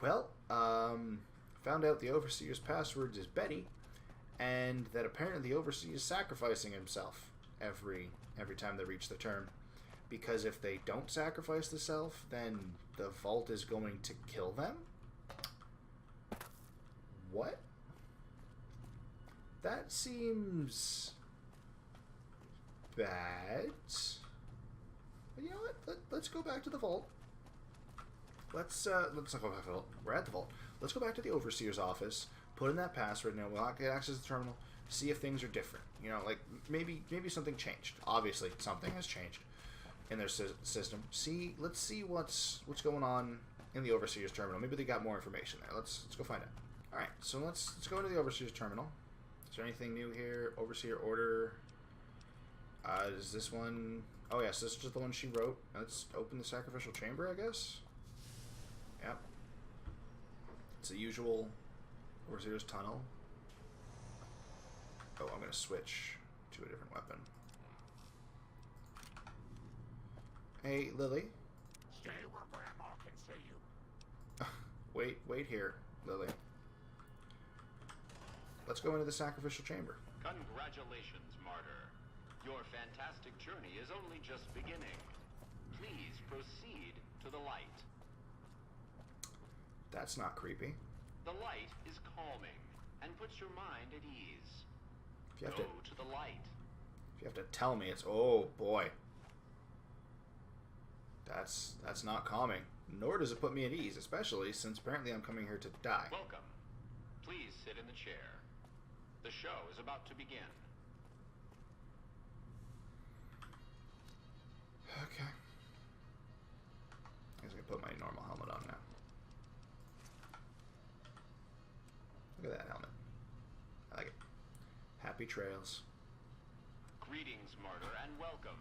Well, Found out the Overseer's password is Betty, and that apparently the Overseer is sacrificing himself every time they reach the turn. Because if they don't sacrifice the self, then the vault is going to kill them? What? That seems bad. But you know what? Let's go back to the vault. Let's not go back to the vault. We're at the vault. Let's go back to the Overseer's office, put in that password, and we'll get access to the terminal, see if things are different. You know, like maybe something changed. Obviously, something has changed in their system. Let's see what's going on in the Overseer's terminal. Maybe they got more information there. Let's go find out. All right, so let's go into the Overseer's terminal. Is there anything new here? Overseer order. Is this one? Oh yes, this is just the one she wrote. Let's open the sacrificial chamber, I guess. Yep. It's the usual Overseer's tunnel. Oh, I'm gonna switch to a different weapon. Hey, Lily. Stay where Grandma can see you. Wait here, Lily. Let's go into the sacrificial chamber. Congratulations, Martyr. Your fantastic journey is only just beginning. Please proceed to the light. That's not creepy. The light is calming and puts your mind at ease. If you have Go to the light. If you have to tell me, it's oh boy. That's not calming. Nor does it put me at ease, especially since apparently I'm coming here to die. Welcome. Please sit in the chair. The show is about to begin. Okay. I guess I can put my normal helmet on now. Look at that helmet. I like it. Happy trails. Greetings, Martyr, and welcome.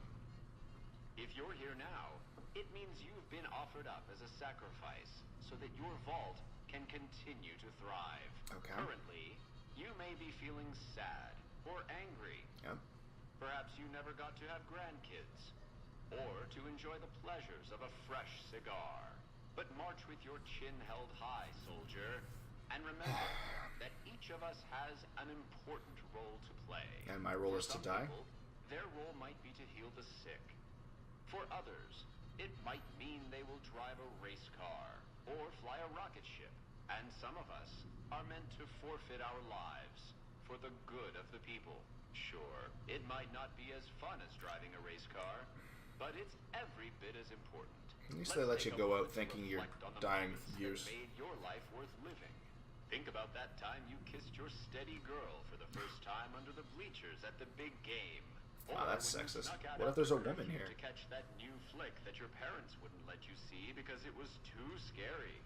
If you're here now, it means you've been offered up as a sacrifice so that your vault can continue to thrive. Okay. Currently, you may be feeling sad or angry. Yep. Perhaps you never got to have grandkids or to enjoy the pleasures of a fresh cigar. But march with your chin held high, soldier, and remember that each of us has an important role to play. And my role For is to some die? people, their role might be to heal the sick. For others, it might mean they will drive a race car or fly a rocket ship. And some of us are meant to forfeit our lives for the good of the people. Sure, it might not be as fun as driving a race car, but it's every bit as important. At least they let you go out thinking you're dying with years. That made your life worth living. Think about that time you kissed your steady girl for the first time under the bleachers at the big game. Ah, that's sexist. What if there's a woman here? To catch that new flick that your parents wouldn't let you see because it was too scary.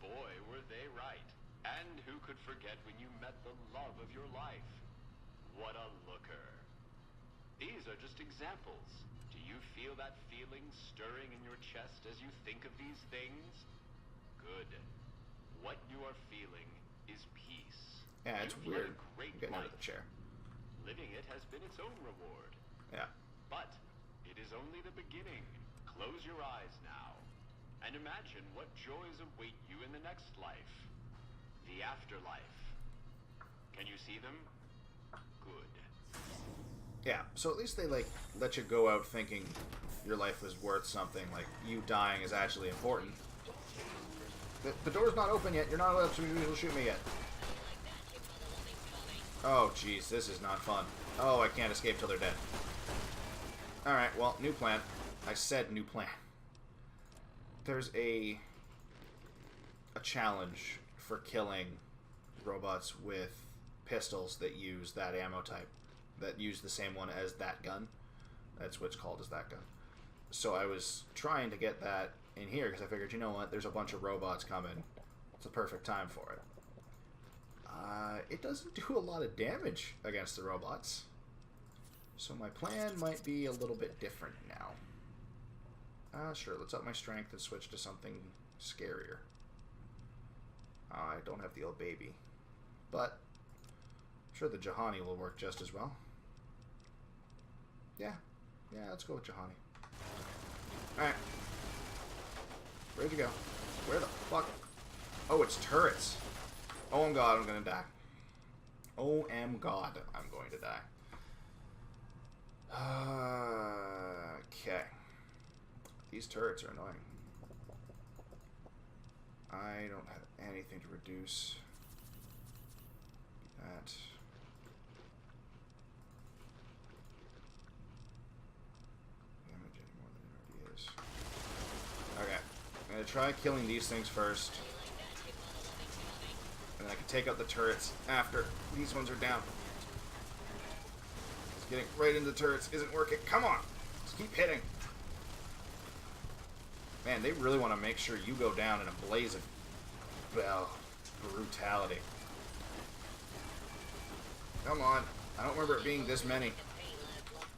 Boy, were they right. And who could forget when you met the love of your life? What a looker. These are just examples. Do you feel that feeling stirring in your chest as you think of these things? Good. What you are feeling is peace. Yeah, it's You've led weird. a great Getting out life. of the chair. Living it has been its own reward. Yeah. But it is only the beginning. Close your eyes now and imagine what joys await you in the next life. The afterlife. Can you see them? Good. Yeah, so at least they let you go out thinking your life was worth something, like you dying is actually important. The door's not open yet, you're not allowed to shoot me yet. Oh jeez, this is not fun. Oh, I can't escape till they're dead. Alright, well, new plan. I said new plan. There's a challenge for killing robots with pistols that use that ammo type, that use the same one as that gun. That's what's called as that gun. So I was trying to get that in here because I figured, you know what, there's a bunch of robots coming. It's the perfect time for it. It doesn't do a lot of damage against the robots. So my plan might be a little bit different now. Sure, let's up my strength and switch to something scarier. I don't have the old baby. But I'm sure the Juhani will work just as well. Yeah, let's go with Juhani. Alright. Where'd you go? Where the fuck? Oh, it's turrets. Oh, God, I'm gonna die. OM God, I'm going to die. Okay. These turrets are annoying. I don't have anything to reduce that. Damage any more than it already is. Okay. I'm gonna try killing these things first. And then I can take out the turrets after these ones are down. It's getting right into the turrets isn't working. Come on! Just keep hitting. Man, they really want to make sure you go down in a blaze of, well, brutality. Come on. I don't remember it being this many.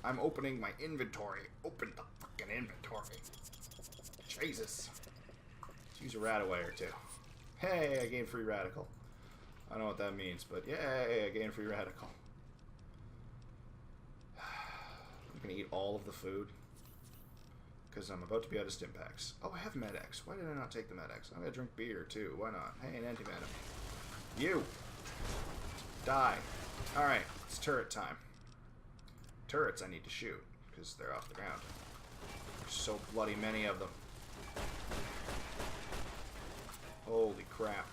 I'm opening my inventory. Open the fucking inventory. Jesus. Let's use a Radaway or two. Hey, I gained free radical. I don't know what that means, but yay, I gained free radical. I'm gonna eat all of the food because I'm about to be out of stim packs. Oh, I have Med-X. Why did I not take the Med-X? I'm gonna drink beer too. Why not? Hey, an anti-venom. You die. All right, it's turret time. Turrets I need to shoot because they're off the ground. There's so bloody many of them. Holy crap.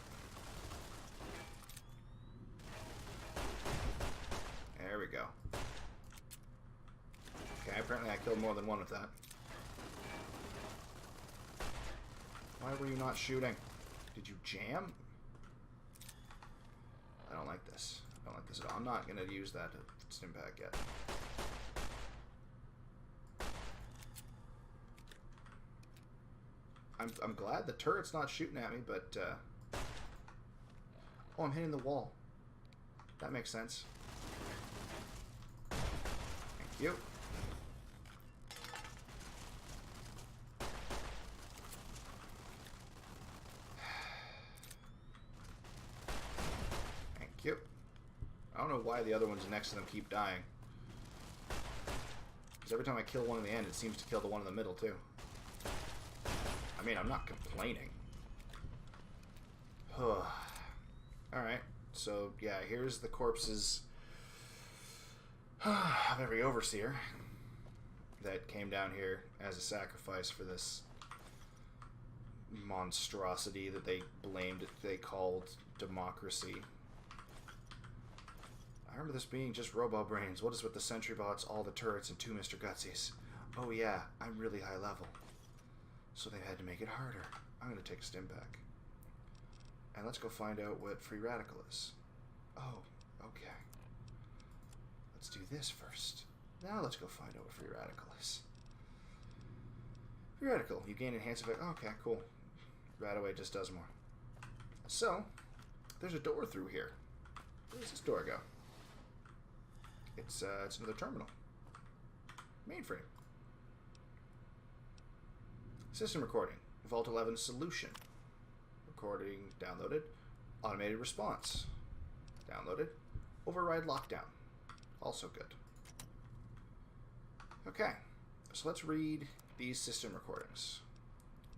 There we go. Okay, apparently I killed more than one of that. Why were you not shooting? Did you jam? I don't like this. I don't like this at all. I'm not going to use that stim pack yet. I'm glad the turret's not shooting at me, but oh, I'm hitting the wall. That makes sense. Thank you. Thank you. I don't know why the other ones next to them keep dying. Because every time I kill one in the end, it seems to kill the one in the middle, too. I mean, I'm not complaining. Alright, so yeah, here's the corpses of every overseer that came down here as a sacrifice for this monstrosity that they blamed, they called democracy. I remember this being just Robo-Brains. What is with the sentry bots, all the turrets, and 2 Mr. Gutsies? Oh yeah, I'm really high level. So they had to make it harder. I'm going to take a stim pack. And let's go find out what free radical is. Oh, okay. Let's do this first. Now let's go find out what free radical is. Free radical. You gain enhanced effect. Oh, okay, cool. Radaway just does more. So, there's a door through here. Where does this door go? It's another terminal. Mainframe. System recording. Vault 11 solution. Recording downloaded. Automated response. Downloaded. Override lockdown. Also good. Okay. So let's read these system recordings.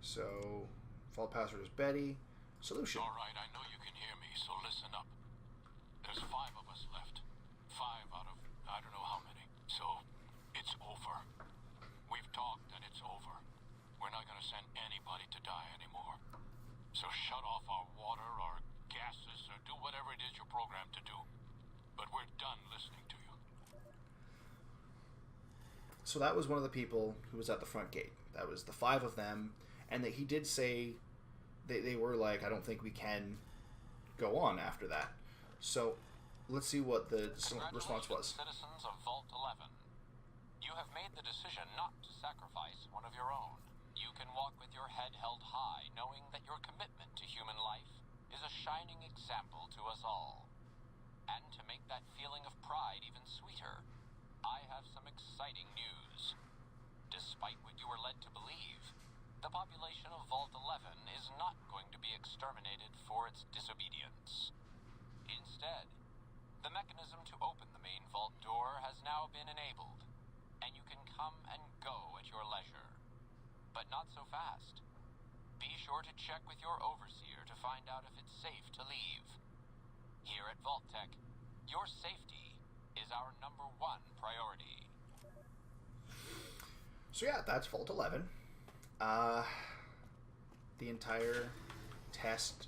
So, vault password is Betty. Solution. Alright, I know you can hear me, so listen up. There's 5 of us left. 5 out of I don't know how many. So, it's over. We've talked and it's over. We're not going to send anybody to die anymore. So shut off our water, our gases, or do whatever it is you're programmed to do. But we're done listening to you. So that was one of the people who was at the front gate. That was the 5 of them. And that he did say they were like, I don't think we can go on after that. So let's see what the response was. Citizens of Vault 11. You have made the decision not to sacrifice one of your own. You can walk with your head held high, knowing that your commitment to human life is a shining example to us all. And to make that feeling of pride even sweeter, I have some exciting news. Despite what you were led to believe, the population of Vault 11 is not going to be exterminated for its disobedience. Instead, the mechanism to open the main vault door has now been enabled, and you can come and go at your leisure. But not so fast. Be sure to check with your overseer to find out if it's safe to leave. Here at Vault-Tec, your safety is our #1 priority. So yeah, that's Vault 11. The entire test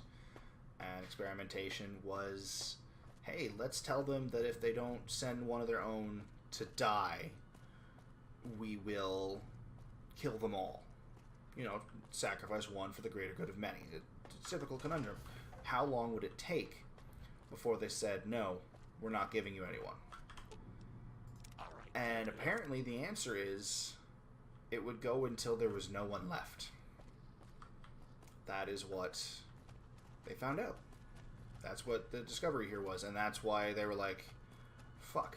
and experimentation was, hey, let's tell them that if they don't send one of their own to die, we will kill them all. You know, sacrifice one for the greater good of many. It's a typical conundrum. How long would it take before they said, no, we're not giving you anyone? And apparently the answer is, it would go until there was no one left. That is what they found out. That's what the discovery here was, and that's why they were like, fuck,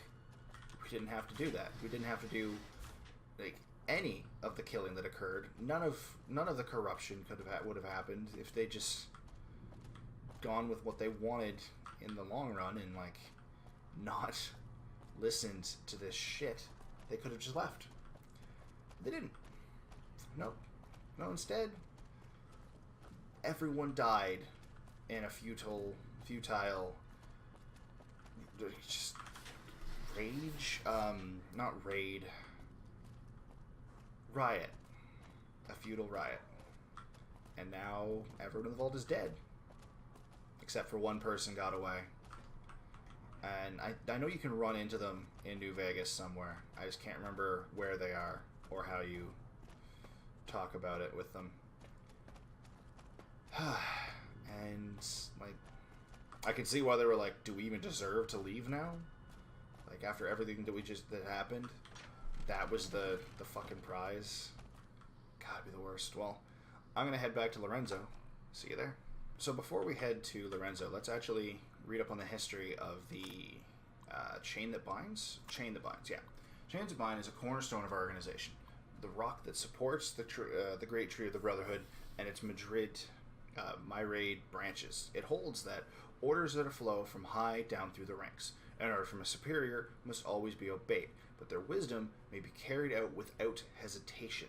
we didn't have to do that. We didn't have to do like any of the killing that occurred. None of the corruption would have happened if they just gone with what they wanted in the long run and like not listened to this shit. They could have just left. They didn't. Nope. No, instead, everyone died in a futile, just rage, not raid, riot. A futile riot. And now everyone in the vault is dead. Except for one person got away. And I know you can run into them in New Vegas somewhere. I just can't remember where they are or how you talk about it with them. And, like, I can see why they were like, do we even deserve to leave now? Like, after everything that happened, that was the fucking prize. God, be the worst. Well, I'm going to head back to Lorenzo. See you there. So before we head to Lorenzo, let's actually read up on the history of the Chain That Binds. Chain That Binds, yeah. Chains That Bind is a cornerstone of our organization. The rock that supports the great tree of the Brotherhood and its myriad branches. It holds that orders that flow from high down through the ranks, and are from a superior, must always be obeyed, but their wisdom may be carried out without hesitation.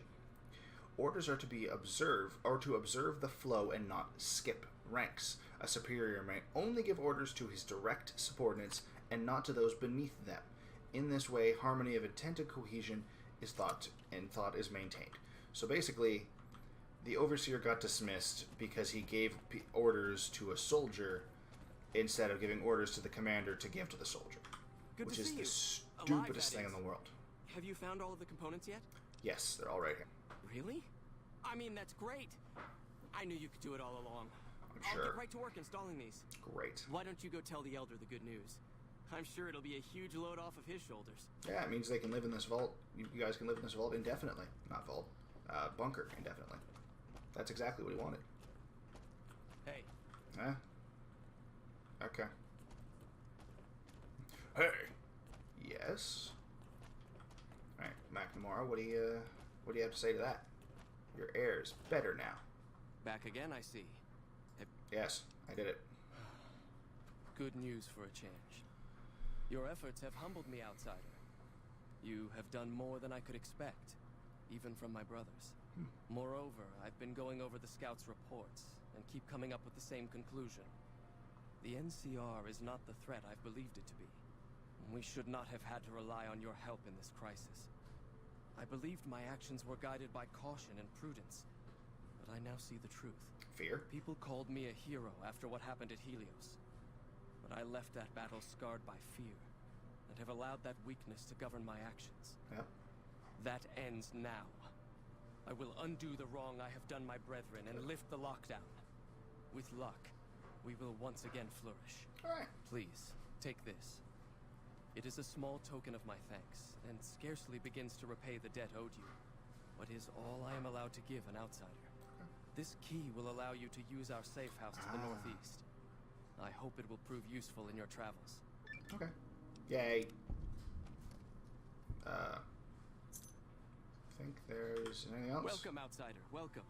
Orders are to be observed, or to observe the flow and not skip ranks. A superior may only give orders to his direct subordinates and not to those beneath them. In this way, harmony of intent and cohesion is thought is maintained. So basically, the overseer got dismissed because he gave orders to a soldier instead of giving orders to the commander to give to the soldier. Good which to is see the you. stupidest thing in the world. Have you found all of the components yet? Yes, they're all right here. Really? I mean, that's great. I knew you could do it all along. Sure. I'll get right to work installing these. Great. Why don't you go tell the Elder the good news? I'm sure it'll be a huge load off of his shoulders. Yeah, it means they can live in this vault. You guys can live in this vault indefinitely. Not vault. Bunker indefinitely. That's exactly what he wanted. Hey. Huh? Okay. Hey. Yes. All right, McNamara. What do you have to say to that? Your air's better now. Back again, I see. Yes, I did it. Good news for a change. Your efforts have humbled me, outsider. You have done more than I could expect, even from my brothers. Moreover, I've been going over the scouts' reports and keep coming up with the same conclusion. The NCR is not the threat I've believed it to be. We should not have had to rely on your help in this crisis. I believed my actions were guided by caution and prudence, but I now see the truth. Fear? People called me a hero after what happened at Helios, but I left that battle scarred by fear, and have allowed that weakness to govern my actions. Yep. That ends now. I will undo the wrong I have done my brethren and lift the lockdown. With luck, we will once again flourish. Alright. Please, take this. It is a small token of my thanks, and scarcely begins to repay the debt owed you, but is all I am allowed to give an outsider. This key will allow you to use our safe house to the northeast. I hope it will prove useful in your travels. Okay. Yay. I think there's anything else? Welcome, outsider. Welcome.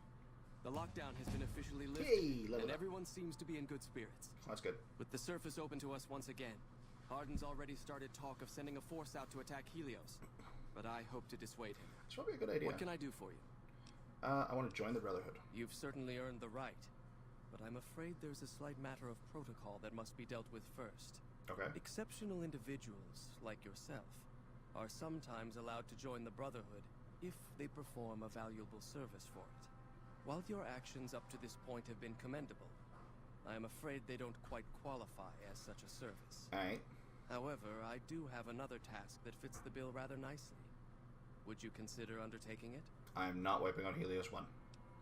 The lockdown has been officially lifted, Yay, and everyone seems to be in good spirits. That's good. With the surface open to us once again, Hardin's already started talk of sending a force out to attack Helios, but I hope to dissuade him. It's probably a good idea. What can I do for you? I want to join the Brotherhood. You've certainly earned the right, but I'm afraid there's a slight matter of protocol that must be dealt with first. Okay. Exceptional individuals, like yourself, are sometimes allowed to join the Brotherhood if they perform a valuable service for it. While your actions up to this point have been commendable, I am afraid they don't quite qualify as such a service. Alright. However, I do have another task that fits the bill rather nicely. Would you consider undertaking it? I'm not wiping out Helios 1.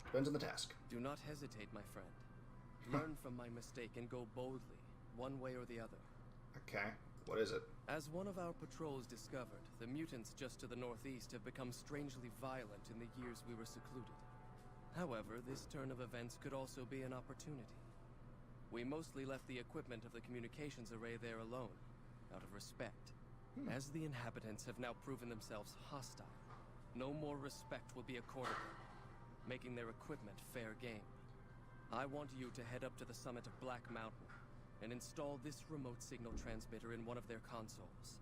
Depends on the task. Do not hesitate, my friend. Learn from my mistake and go boldly, one way or the other. Okay. What is it? As one of our patrols discovered, the mutants just to the northeast have become strangely violent in the years we were secluded. However, this turn of events could also be an opportunity. We mostly left the equipment of the communications array there alone, out of respect. As the inhabitants have now proven themselves hostile, no more respect will be accorded them, making their equipment fair game. I want you to head up to the summit of Black Mountain and install this remote signal transmitter in one of their consoles.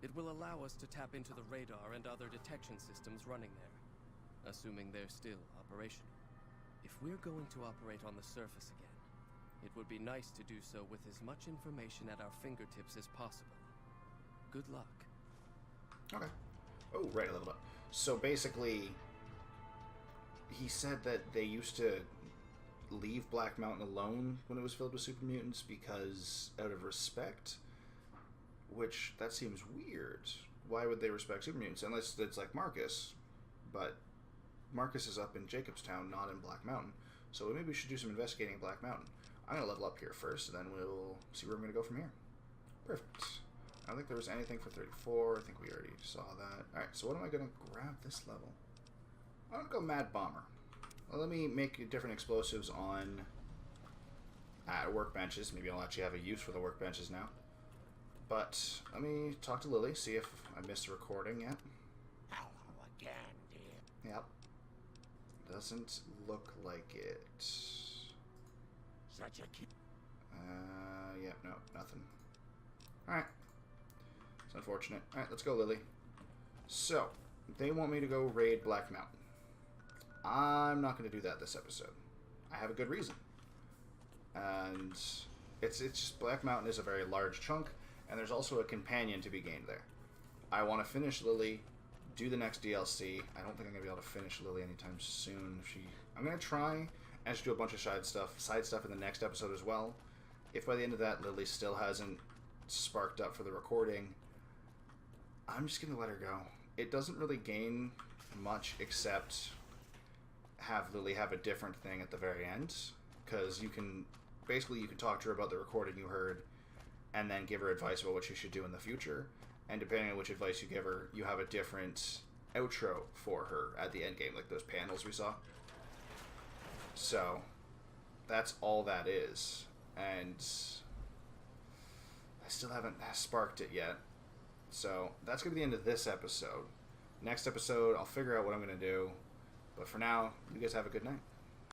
It will allow us to tap into the radar and other detection systems running there, assuming they're still operational. If we're going to operate on the surface again, it would be nice to do so with as much information at our fingertips as possible. Good luck. Okay. Oh, right, a little bit. So basically, he said that they used to leave Black Mountain alone when it was filled with super mutants because out of respect, which that seems weird. Why would they respect super mutants? Unless it's like Marcus, but Marcus is up in Jacobstown, not in Black Mountain. So maybe we should do some investigating in Black Mountain. I'm going to level up here first, and then we'll see where I'm going to go from here. Perfect. I don't think there was anything for 34. I think we already saw that. Alright, so what am I going to grab this level? I'm going to go Mad Bomber. Well, let me make different explosives on workbenches. Maybe I'll actually have a use for the workbenches now. But let me talk to Lily, see if I missed a recording yet. Hello again, dear. Yep. Doesn't look like it. Such a cute. Yeah, no, nothing. Alright. It's unfortunate. Alright, let's go, Lily. So, they want me to go raid Black Mountain. I'm not going to do that this episode. I have a good reason. And it's just Black Mountain is a very large chunk, and there's also a companion to be gained there. I want to finish Lily, do the next DLC. I don't think I'm going to be able to finish Lily anytime soon. I'm going to try and just do a bunch of side stuff in the next episode as well. If by the end of that Lily still hasn't sparked up for the recording, I'm just going to let her go. It doesn't really gain much except have Lily have a different thing at the very end, because you can talk to her about the recording you heard and then give her advice about what she should do in the future, and depending on which advice you give her, you have a different outro for her at the end game, like those panels we saw. So that's all that is, and I still haven't sparked it yet. So that's going to be the end of this episode. Next episode, I'll figure out what I'm going to do. But for now, you guys have a good night.